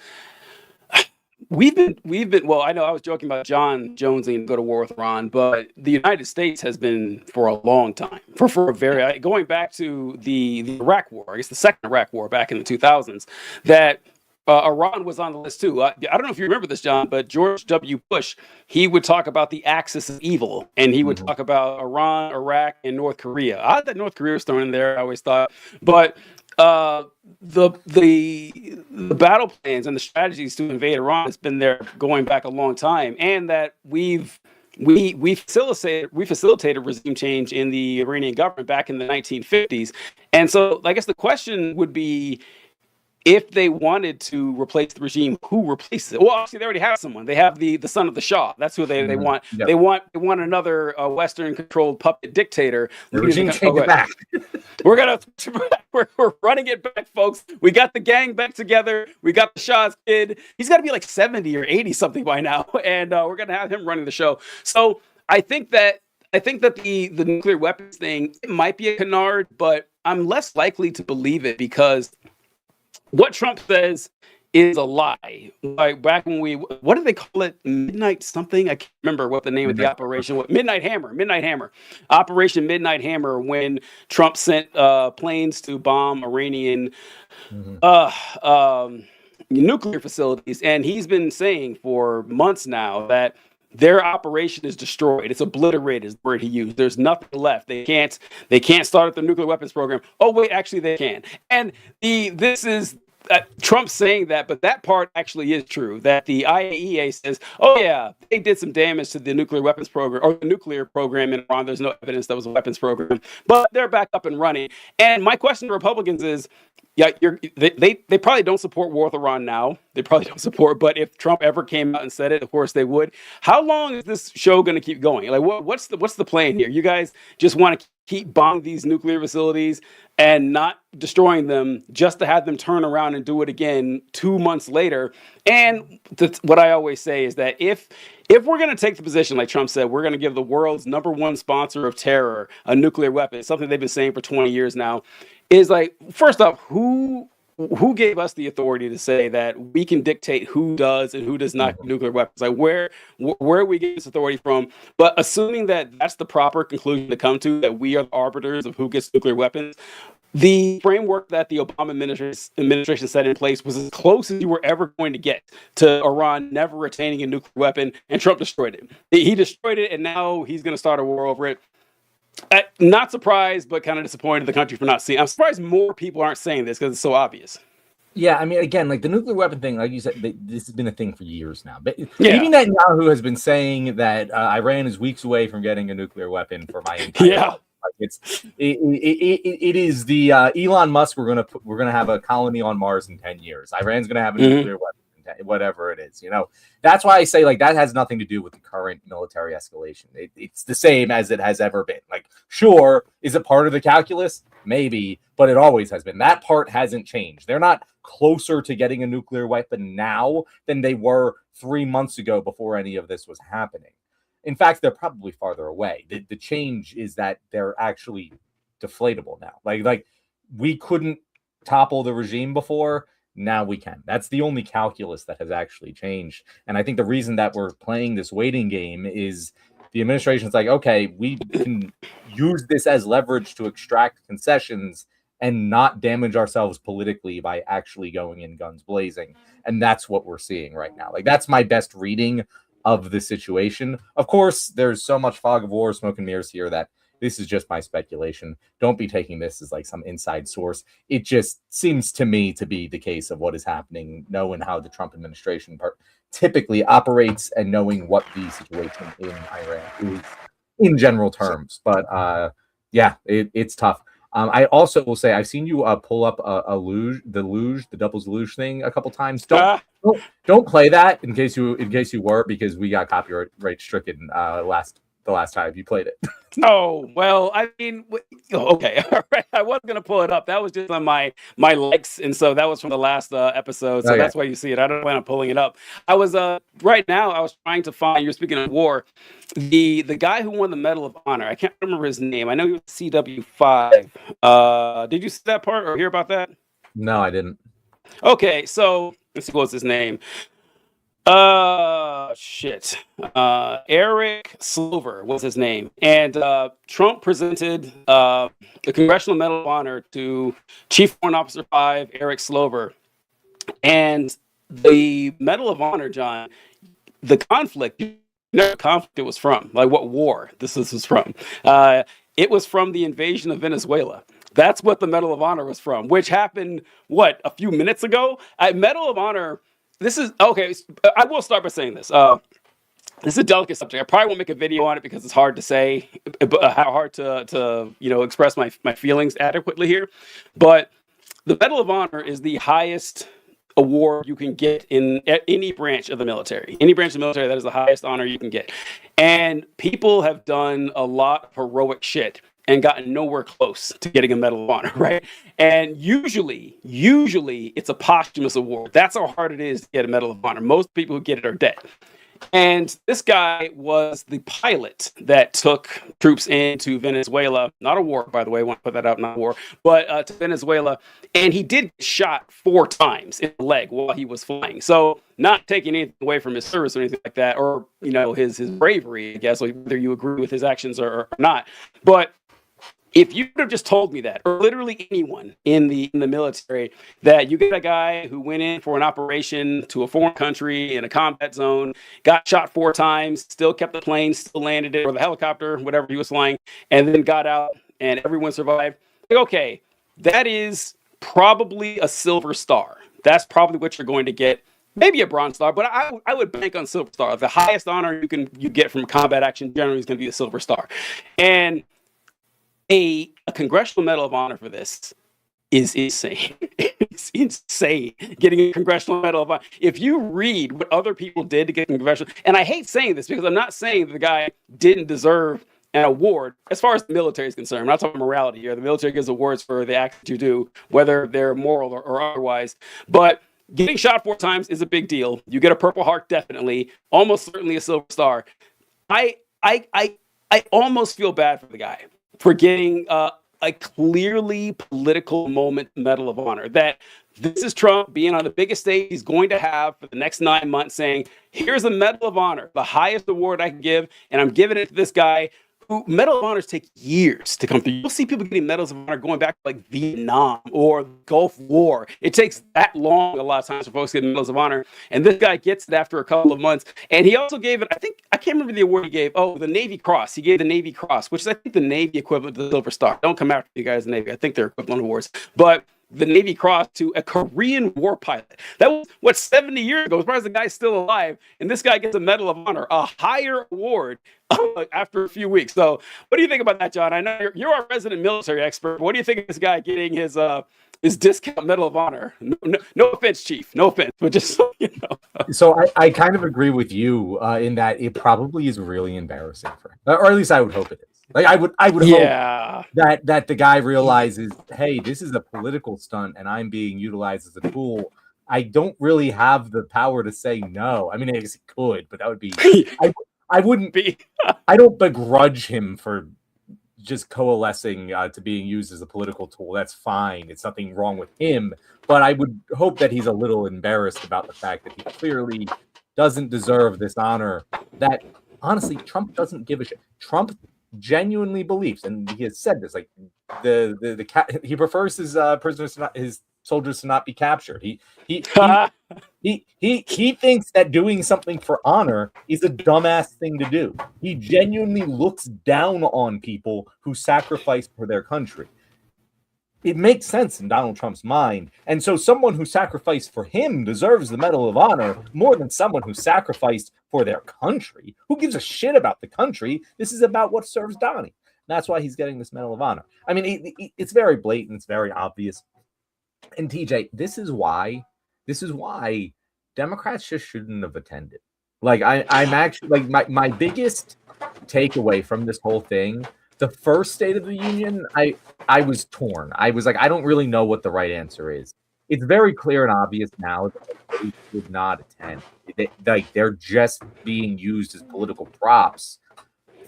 we've been well, I know I was joking about John jonesing to go to war with Iran, but the United States has been for a long time, for a very, going back to the Iraq War, I guess the second Iraq War back in the 2000s, that Iran was on the list too. I don't know if you remember this, John, but George W. Bush, he would talk about the axis of evil, and he would talk about Iran, Iraq, and North Korea. I thought North Korea was thrown in there, I always thought, but the battle plans and the strategies to invade Iran has been there going back a long time, and that we facilitated regime change in the Iranian government back in the 1950s. And so I guess the question would be, if they wanted to replace the regime, who replaces it? Well, obviously they already have someone. They have the son of the Shah. That's who they want. Yep. They want another Western-controlled puppet dictator. The regime change it back. We're running it back, folks. We got the gang back together. We got the Shah's kid. He's got to be like 70 or 80 something by now, and we're gonna have him running the show. So I think that the nuclear weapons thing, it might be a canard, but I'm less likely to believe it, because what Trump says is a lie. Like back when what did they call it? Midnight something? I can't remember what the name of the operation was. Midnight Hammer. Operation Midnight Hammer, when Trump sent planes to bomb Iranian nuclear facilities. And he's been saying for months now that their operation is destroyed. It's obliterated, is the word he used. There's nothing left. They can't start up the nuclear weapons program. Oh wait, actually they can. And this is Trump saying that, but that part actually is true. That the IAEA says, oh yeah, they did some damage to the nuclear weapons program, or the nuclear program in Iran. There's no evidence that was a weapons program, but they're back up and running. And my question to Republicans is, yeah, they probably don't support war with Iran now. They probably don't support, but if Trump ever came out and said it, of course they would. How long is this show going to keep going? Like, what's the plan here? You guys just want to keep bombing these nuclear facilities and not destroying them, just to have them turn around and do it again 2 months later? And what I always say is that if we're going to take the position, like Trump said, we're going to give the world's #1 sponsor of terror a nuclear weapon, something they've been saying for 20 years now, is like, first off, who gave us the authority to say that we can dictate who does and who does not get nuclear weapons? Like, where are we getting this authority from? But assuming that that's the proper conclusion to come to, that we are the arbiters of who gets nuclear weapons, the framework that the Obama administration set in place was as close as you were ever going to get to Iran never retaining a nuclear weapon, and Trump destroyed it. He destroyed it, and now he's going to start a war over it. Not surprised, but kind of disappointed the country for not seeing. I'm surprised more people aren't saying this because it's so obvious. Yeah, I mean, again, like the nuclear weapon thing, like you said, this has been a thing for years now. But even Netanyahu has been saying that Iran is weeks away from getting a nuclear weapon for my entire life. Like it is the Elon Musk. We're gonna have a colony on Mars in 10 years. Iran's gonna have a nuclear weapon, whatever it is. That's why I say like that has nothing to do with the current military escalation. It's the same as it has ever been. Like, sure, is it part of the calculus? Maybe, but it always has been. That part hasn't changed. They're not closer to getting a nuclear weapon now than they were 3 months ago before any of this was happening. In fact, they're probably farther away. The change is that they're actually deflatable now. Like we couldn't topple the regime before. Now we can. That's the only calculus that has actually changed. And I think the reason that we're playing this waiting game is the administration's like, okay, we can use this as leverage to extract concessions and not damage ourselves politically by actually going in guns blazing. And that's what we're seeing right now. Like, that's my best reading of the situation. Of course, there's so much fog of war, smoke and mirrors here that this is just my speculation. Don't be taking this as like some inside source. It just seems to me to be the case of what is happening, knowing how the Trump administration typically operates and knowing what the situation in Iran is in general terms. But it's tough. I also will say I've seen you pull up the doubles luge thing a couple times. Don't play that in case you were, because we got copyright stricken the last time you played it. Oh, well, I mean, okay, all right. I wasn't going to pull it up. That was just on my likes, and so that was from the last episode, so that's why you see it. I don't plan on pulling it up. I was right now, I was trying to find, you're speaking of war, the guy who won the Medal of Honor. I can't remember his name. I know he was CW5. Did you see that part or hear about that? No, I didn't. Okay, so let's see what's his name. Eric Slover was his name. And Trump presented the Congressional Medal of Honor to Chief Warrant Officer 5, Eric Slover. And the Medal of Honor, John, the conflict, you know what conflict it was from, like what war this was from. It was from the invasion of Venezuela. That's what the Medal of Honor was from, which happened, a few minutes ago? Medal of Honor... This is okay. I will start by saying this. This is a delicate subject. I probably won't make a video on it because it's hard to say, how hard to express my feelings adequately here. But the Medal of Honor is the highest award you can get in any branch of the military. Any branch of the military, that is the highest honor you can get. And people have done a lot of heroic shit and gotten nowhere close to getting a Medal of Honor, right? And usually it's a posthumous award. That's how hard it is to get a Medal of Honor. Most people who get it are dead. And this guy was the pilot that took troops into Venezuela, not a war, by the way, I want to put that out, not a war, but to Venezuela. And he did get shot 4 times in the leg while he was flying. So not taking anything away from his service or anything like that, or, his bravery, I guess, whether you agree with his actions or not. But if you would have just told me that, or literally anyone in the military, that you get a guy who went in for an operation to a foreign country in a combat zone, got shot 4 times, still kept the plane, still landed it, or the helicopter, whatever he was flying, and then got out and everyone survived. Okay, that is probably a Silver Star. That's probably what you're going to get. Maybe a Bronze Star, but I would bank on Silver Star. The highest honor you get from combat action generally is going to be a Silver Star. And a Congressional Medal of Honor for this is insane. It's insane getting a Congressional Medal of Honor. If you read what other people did to get a Congressional, and I hate saying this because I'm not saying the guy didn't deserve an award as far as the military is concerned. I'm not talking morality here. The military gives awards for the acts that you do, whether they're moral or otherwise. But getting shot 4 times is a big deal. You get a Purple Heart, definitely. Almost certainly a Silver Star. I almost feel bad for the guy for getting a clearly political moment Medal of Honor. That this is Trump being on the biggest stage he's going to have for the next 9 months, saying, here's a Medal of Honor, the highest award I can give, and I'm giving it to this guy Medal of Honors take years to come through. You'll see people getting Medals of Honor going back to like Vietnam or Gulf War. It takes that long a lot of times for folks getting Medals of Honor. And this guy gets it after a couple of months. And he also gave it, I can't remember the award he gave. Oh, the Navy Cross. He gave the Navy Cross, which is I think the Navy equivalent to the Silver Star. Don't come after you guys in the Navy. I think they're equivalent awards. But the Navy Cross to a Korean war pilot. That was, 70 years ago? I'm surprised the guy's still alive. And this guy gets a Medal of Honor, a higher award after a few weeks. So what do you think about that, John? I know you're our resident military expert. What do you think of this guy getting his discount Medal of Honor? No offense, Chief. No offense, but just So I kind of agree with you in that it probably is really embarrassing for him, or at least I would hope it is. Like I would hope that the guy realizes, hey, this is a political stunt and I'm being utilized as a tool. I don't really have the power to say no. I mean, I guess he could, but that would be I wouldn't be. I don't begrudge him for just coalescing to being used as a political tool. That's fine. It's nothing wrong with him. But I would hope that he's a little embarrassed about the fact that he clearly doesn't deserve this honor. That honestly, Trump doesn't give a shit. Trump genuinely believes, and he has said this, like he prefers his prisoners to not, his soldiers to not be captured. He thinks that doing something for honor is a dumbass thing to do. He genuinely looks down on people who sacrifice for their country. It makes sense in Donald Trump's mind. And so someone who sacrificed for him deserves the Medal of Honor more than someone who sacrificed for their country. Who gives a shit about the country? This is about what serves Donnie. That's why he's getting this Medal of Honor. I mean, it's very blatant. It's very obvious. And TJ, this is why Democrats just shouldn't have attended. Like I'm actually like my biggest takeaway from this whole thing, the first State of the Union, I was torn. I was like, I don't really know what the right answer is. It's very clear and obvious now that they should not attend. They're just being used as political props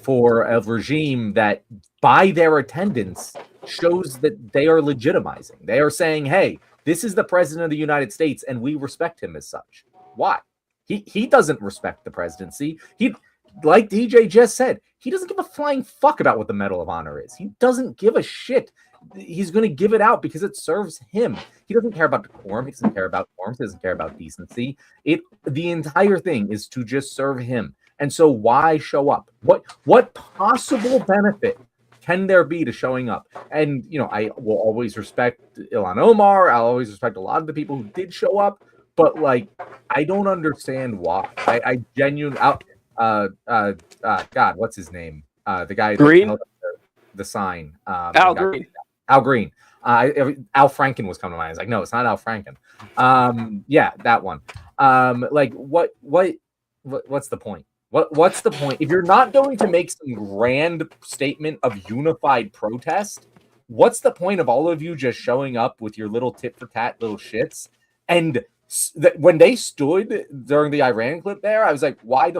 for a regime that, by their attendance, shows that they are legitimizing. They are saying, hey, this is the president of the United States, and we respect him as such. Why? He doesn't respect the presidency. He, like DJ just said, he doesn't give a flying fuck about what the Medal of Honor is. He doesn't give a shit. He's going to give it out because it serves him. He doesn't care about decorum. He doesn't care about norms. He doesn't care about decency. The entire thing is to just serve him. And so why show up? What possible benefit can there be to showing up? And, you know, I will always respect Ilhan Omar. I'll always respect a lot of the people who did show up. But, like, I don't understand why. I genuinely... God, what's his name? The guy... Green? The sign. Al Green. Al Green. Al Franken was coming to mind. I was like, no, it's not Al Franken. Yeah, that one. Like, what's the point? What's the point? If you're not going to make some grand statement of unified protest, what's the point of all of you just showing up with your little tit for tat little shits? And when they stood during the Iran clip there, I was like, why?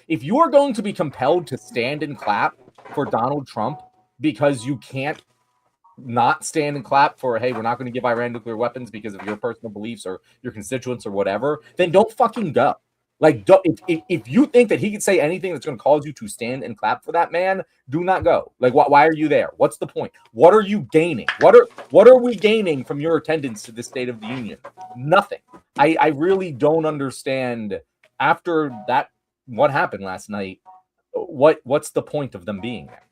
If you are going to be compelled to stand and clap for Donald Trump because you can't not stand and clap for, hey, we're not going to give Iran nuclear weapons because of your personal beliefs or your constituents or whatever, then don't fucking go. Like, if you think that he could say anything that's going to cause you to stand and clap for that man, do not go. Like, why are you there? What's the point? What are you gaining? What are we gaining from your attendance to the State of the Union? Nothing. I really don't understand. After that, what happened last night? What's the point of them being there?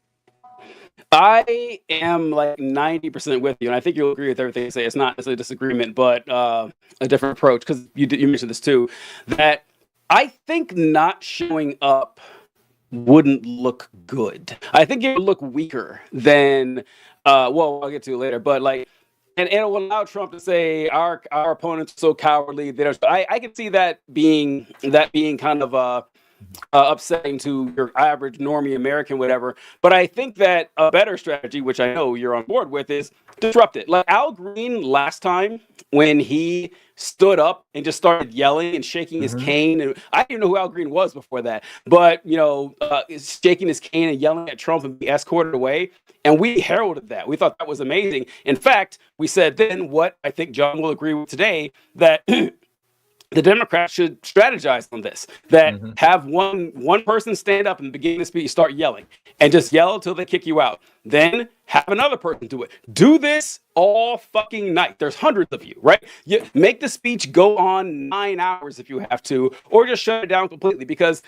I am like 90% with you, and I think you'll agree with everything you say. It's not necessarily a disagreement, but a different approach, because you mentioned this too, that I think not showing up wouldn't look good. I think it would look weaker than, well, I'll get to it later, but like, and it will allow Trump to say our opponents are so cowardly. I can see that being kind of upsetting to your average normie American, whatever. But I think that a better strategy, which I know you're on board with, is disrupt it. Like Al Green last time when he stood up and just started yelling and shaking his cane, and I didn't even know who Al Green was before that, but shaking his cane and yelling at Trump and be escorted away, and we heralded that. We thought that was amazing. In fact, we said then what I think John will agree with today, that the Democrats should strategize on this. That Mhm. have one person stand up and begin the speech, start yelling, and just yell until they kick you out. Then have another person do it. Do this all fucking night. There's hundreds of you, right? You make the speech go on 9 hours if you have to, or just shut it down completely. Because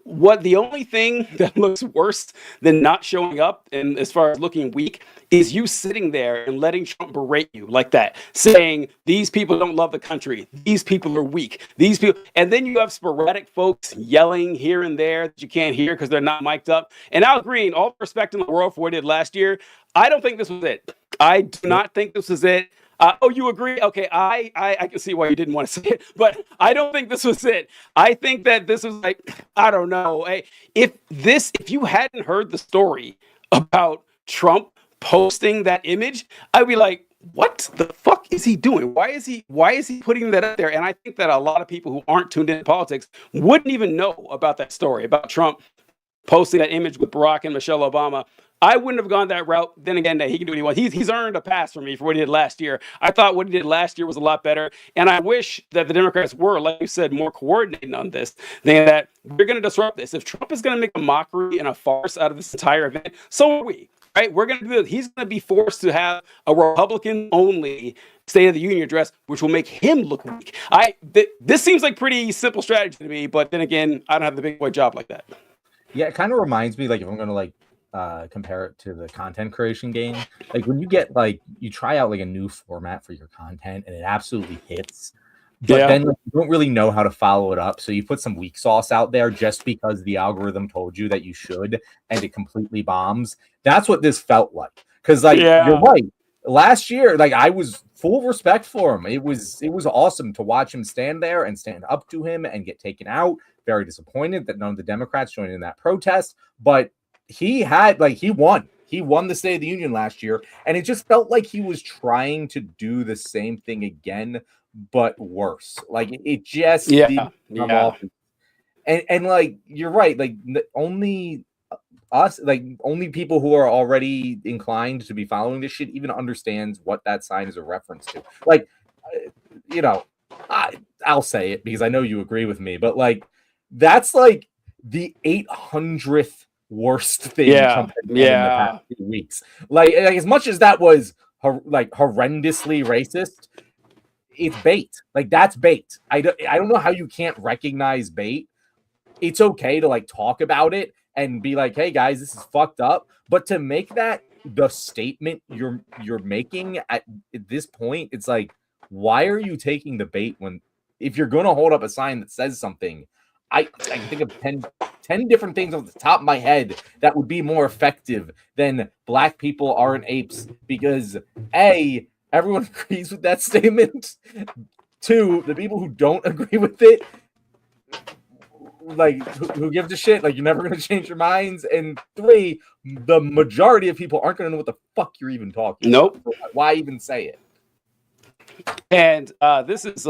what the only thing that looks worse than not showing up, and as far as looking weak, is you sitting there and letting Trump berate you like that, saying these people don't love the country, these people are weak, these people, and then you have sporadic folks yelling here and there that you can't hear because they're not mic'd up. And Al Green, all the respect in the world for what he did last year, I don't think this was it. I do not think this was it. You agree? Okay, I can see why you didn't want to say it, but I don't think this was it. I think that this was like, I don't know. If you hadn't heard the story about Trump posting that image, I'd be like, what the fuck is he doing? Why is he putting that up there? And I think that a lot of people who aren't tuned into politics wouldn't even know about that story, about Trump posting that image with Barack and Michelle Obama. I wouldn't have gone that route. Then again, he can do what he wants. He's earned a pass from me for what he did last year. I thought what he did last year was a lot better. And I wish that the Democrats were, like you said, more coordinated on this, than that we're going to disrupt this. If Trump is going to make a mockery and a farce out of this entire event, so are we. Right? We're going to do it. He's going to be forced to have a Republican-only State of the Union address, which will make him look weak. This seems like pretty simple strategy to me, but then again, I don't have the big boy job like that. Yeah, it kind of reminds me, like, if I'm going to, like, compare it to the content creation game, like when you get, like, you try out like a new format for your content and it absolutely hits, but then like, you don't really know how to follow it up, so you put some weak sauce out there just because the algorithm told you that you should, and it completely bombs. That's what this felt like, because like you're right, last year, like, I was full respect for him. It was awesome to watch him stand there and stand up to him and get taken out. Very disappointed that none of the Democrats joined in that protest, but he won the State of the Union last year, and it just felt like he was trying to do the same thing again, but worse. Like it just didn't come off. And like you're right, like only people who are already inclined to be following this shit even understands what that sign is a reference to. Like, I'll say it because I know you agree with me, but like that's like the 800th worst thing Trump has done in the past few weeks. Like as much as that was horrendously racist, it's bait. Like that's bait. I don't know how you can't recognize bait. It's okay to like talk about it and be like, hey guys, this is fucked up. But to make that the statement you're making at this point, it's like, why are you taking the bait when if you're gonna hold up a sign that says something? I can think of 10 different things off the top of my head that would be more effective than black people aren't apes, because A, everyone agrees with that statement. 2, the people who don't agree with it, like, who gives a shit? Like, you're never going to change your minds. And 3, the majority of people aren't going to know what the fuck you're even talking about. So why even say it? And this is...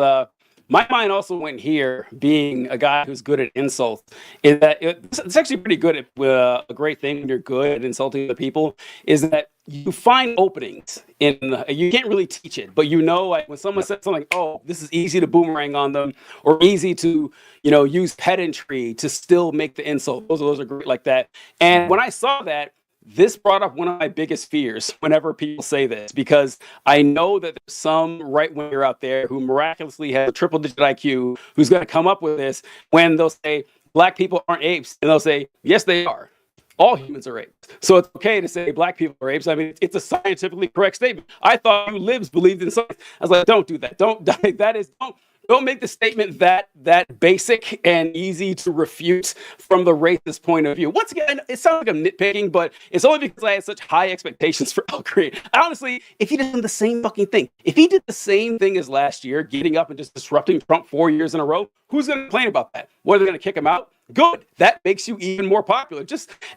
my mind also went here, being a guy who's good at insults, is that it's actually pretty good at a great thing when you're good at insulting the people, is that you find openings you can't really teach it, but like when someone says something, oh, this is easy to boomerang on them, or easy to, use pedantry to still make the insult. Those are great like that. And when I saw that, this brought up one of my biggest fears whenever people say this, because I know that there's some right-winger out there who miraculously has a triple-digit IQ who's going to come up with this when they'll say black people aren't apes, and they'll say, yes, they are. All humans are apes. So it's okay to say black people are apes. I mean, it's a scientifically correct statement. I thought you libs believed in science. I was like, don't do that. Don't make the statement that basic and easy to refute from the racist point of view. Once again, it sounds like I'm nitpicking, but it's only because I had such high expectations for Al Green. Honestly, if he did the same fucking thing, if he did the same thing as last year, getting up and just disrupting Trump 4 years in a row, who's going to complain about that? What, are they going to kick him out? Good. That makes you even more popular.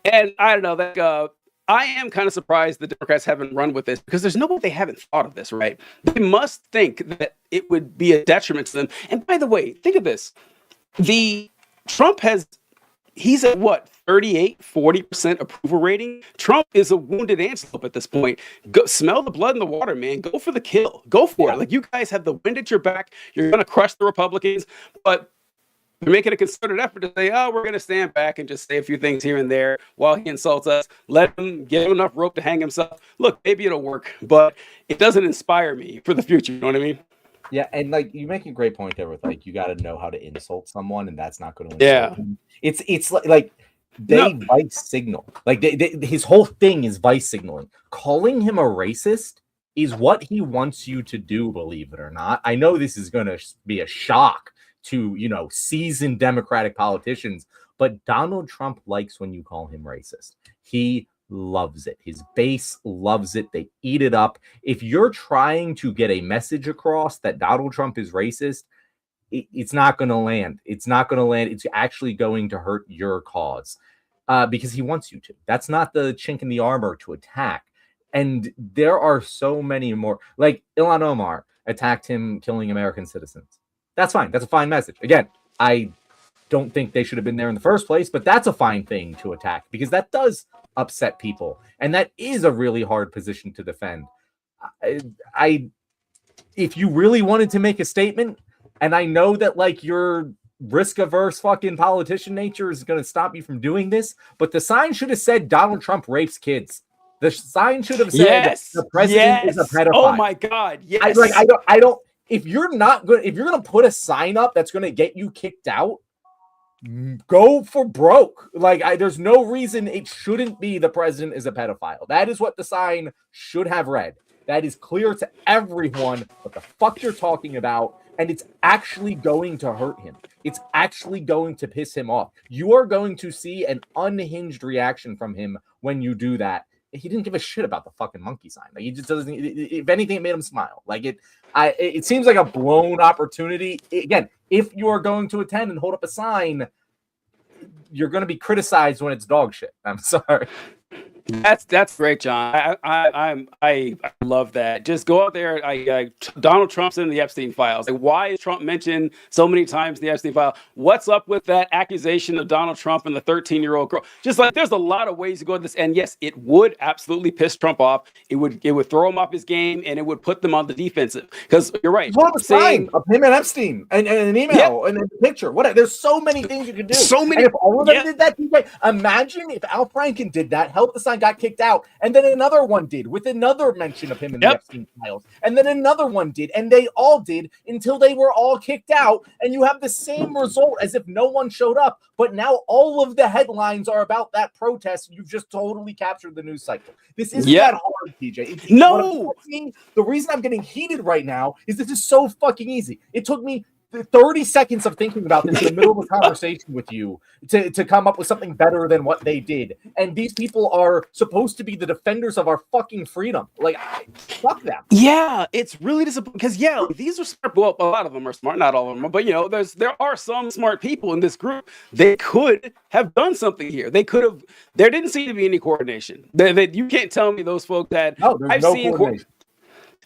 And I don't know, I am kind of surprised the Democrats haven't run with this, because there's no way they haven't thought of this, right? They must think that it would be a detriment to them. And by the way, think of this. Trump has he's at what, 38, 40% approval rating? Trump is a wounded antelope at this point. Go smell the blood in the water, man. Go for the kill. Go for it. Like, you guys have the wind at your back. You're going to crush the Republicans, but they're making a concerted effort to say, oh, we're going to stand back and just say a few things here and there while he insults us. Let him give him enough rope to hang himself. Look, maybe it'll work, but it doesn't inspire me for the future. You know what I mean? Yeah, and like you make a great point there with like you got to know how to insult someone, and that's not going to Yeah. him. It's like they vice signal. Like his whole thing is vice signaling. Calling him a racist is what he wants you to do, believe it or not. I know this is going to be a shock to, you know, seasoned Democratic politicians, but Donald Trump likes when you call him racist. He loves it. His base loves it. They eat it up. If you're trying to get a message across that Donald Trump is racist, it's not going to land. It's not going to land. It's actually going to hurt your cause because he wants you to. That's not the chink in the armor to attack. And there are so many more. Like Ilhan Omar attacked him killing American citizens. That's fine. That's a fine message. Again, I don't think they should have been there in the first place, but that's a fine thing to attack because that does upset people. And that is a really hard position to defend. If you really wanted to make a statement, and I know that like your risk averse fucking politician nature is going to stop you from doing this, but the sign should have said Donald Trump rapes kids. The sign should have said the president is a pedophile. Oh my God. Yes. I don't. If you're gonna put a sign up that's gonna get you kicked out, go for broke. Like there's no reason it shouldn't be the president is a pedophile. That is what the sign should have read. That is clear to everyone what the fuck you're talking about, and it's actually going to hurt him. It's actually going to piss him off. You are going to see an unhinged reaction from him when you do that. He didn't give a shit about the fucking monkey sign. Like he just doesn't. If anything, it made him smile. Like it seems like a blown opportunity. Again, if you are going to attend and hold up a sign, you're going to be criticized when it's dog shit. I'm sorry. That's great, John. I love that. Just go out there. Donald Trump's in the Epstein files. Like, why is Trump mentioned so many times in the Epstein file? What's up with that accusation of Donald Trump and the 13-year-old girl? Just like there's a lot of ways to go with this. And yes, it would absolutely piss Trump off. It would throw him off his game, and it would put them on the defensive. Because you're right. What a sign of him and Epstein and an email and a picture. There's so many things you can do. So many. And if all of them did that, imagine if Al Franken did that, helped the sign, got kicked out, and then another one did with another mention of him in the Epstein files, and then another one did, and they all did until they were all kicked out, and you have the same result as if no one showed up, but now all of the headlines are about that protest. You've just totally captured the news cycle. This isn't that hard, TJ. No! The reason I'm getting heated right now is this is so fucking easy. It took me 30 seconds of thinking about this in the middle of a conversation with you to come up with something better than what they did. And these people are supposed to be the defenders of our fucking freedom. Like, fuck them. Yeah, it's really disappointing because these are smart. Well, a lot of them are smart, not all of them, but there are some smart people in this group. They could have done something here. They could have. There didn't seem to be any coordination. You can't tell me those folks had. No, there's no coordination.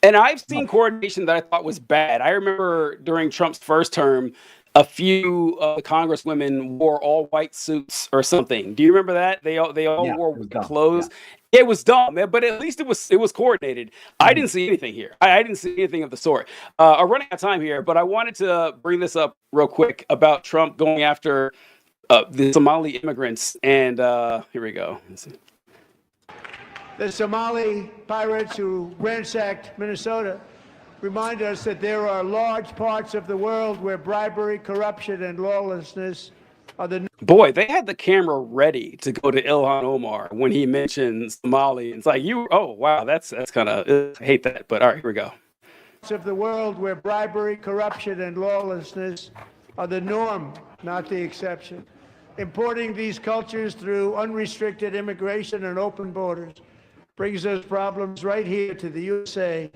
And I've seen coordination that I thought was bad. I remember during Trump's first term, a few congresswomen wore all white suits or something. Do you remember that? They all wore white clothes. Yeah. It was dumb, but at least it was coordinated. I didn't see anything here. I didn't see anything of the sort. I'm running out of time here, but I wanted to bring this up real quick about Trump going after the Somali immigrants. And here we go. Let's see. The Somali pirates who ransacked Minnesota remind us that there are large parts of the world where bribery, corruption, and lawlessness are the... Boy, they had the camera ready to go to Ilhan Omar when he mentioned Somali. It's like, oh, wow, that's kind of... I hate that, but all right, here we go. ...of the world where bribery, corruption, and lawlessness are the norm, not the exception. Importing these cultures through unrestricted immigration and open borders brings those problems right here to the USA,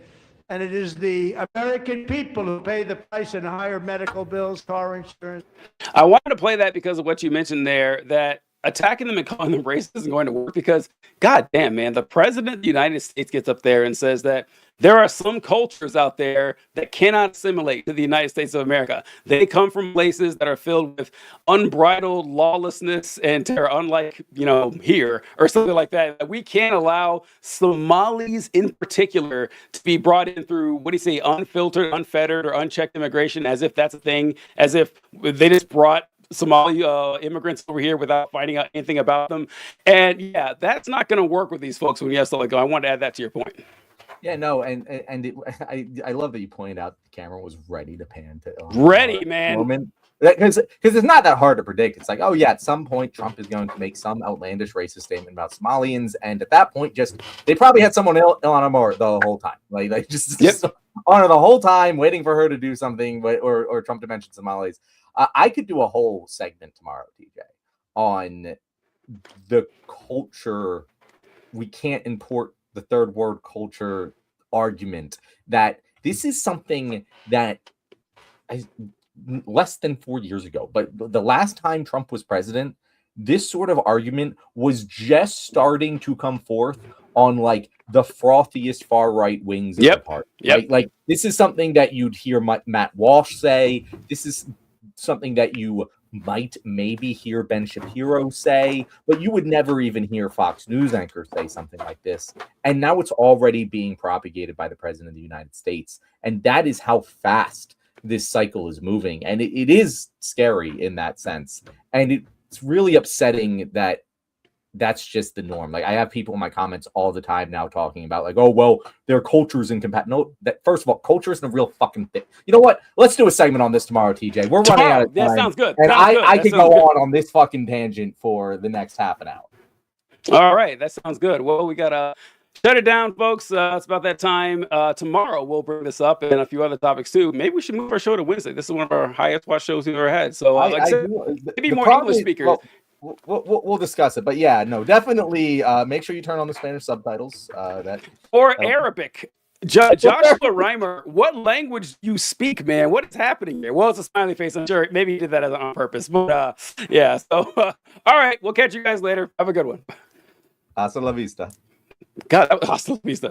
and it is the American people who pay the price in higher medical bills, car insurance. I wanted to play that because of what you mentioned there, that attacking them and calling them racist isn't going to work because, god damn, man, the president of the United States gets up there and says that there are some cultures out there that cannot assimilate to the United States of America. They come from places that are filled with unbridled lawlessness and terror, unlike, here or something like that. We can't allow Somalis in particular to be brought in through, what do you say, unfiltered, unfettered, or unchecked immigration, as if that's a thing, as if they just brought Somali immigrants over here without finding out anything about them. And yeah, that's not going to work with these folks when you have stuff like that. I wanted to add that to your point. Yeah, no, I love that you pointed out the camera was ready to pan to ready, man. Because it's not that hard to predict. It's like, oh yeah, at some point Trump is going to make some outlandish racist statement about Somalians, and at that point, they probably had someone ill on him the whole time, like just on her the whole time, waiting for her to do something, or Trump to mention Somalis. I could do a whole segment tomorrow, TJ, on the culture. We can't import the third world culture argument, that this is something that less than 4 years ago, but the last time Trump was president, this sort of argument was just starting to come forth on like the frothiest far right wings of the party. Like this is something that you'd hear Matt Walsh say. This is something that you might maybe hear Ben Shapiro say, but you would never even hear Fox News anchor say something like this. And now it's already being propagated by the president of the United States. And that is how fast this cycle is moving. And it is scary in that sense. And it's really upsetting that that's just the norm. Like, I have people in my comments all the time now talking about like, oh, well, their culture's incompatible. No, that first of all, culture isn't a real fucking thing. You know what? Let's do a segment on this tomorrow, TJ. We're running out of time. That sounds good. And I could go on this fucking tangent for the next half an hour. All right. That sounds good. Well, we got to shut it down, folks. It's about that time. Tomorrow, we'll bring this up and a few other topics too. Maybe we should move our show to Wednesday. This is one of our highest watched shows we've ever had. So, like I said, maybe more English speakers. Well, we'll discuss it, but yeah, no, definitely make sure you turn on the Spanish subtitles. Arabic. Joshua Reimer, what language do you speak, man? What is happening here? Well, it's a smiley face. I'm sure maybe he did that on purpose, but yeah. So, all right, we'll catch you guys later. Have a good one. Hasta la vista. God, hasta la vista.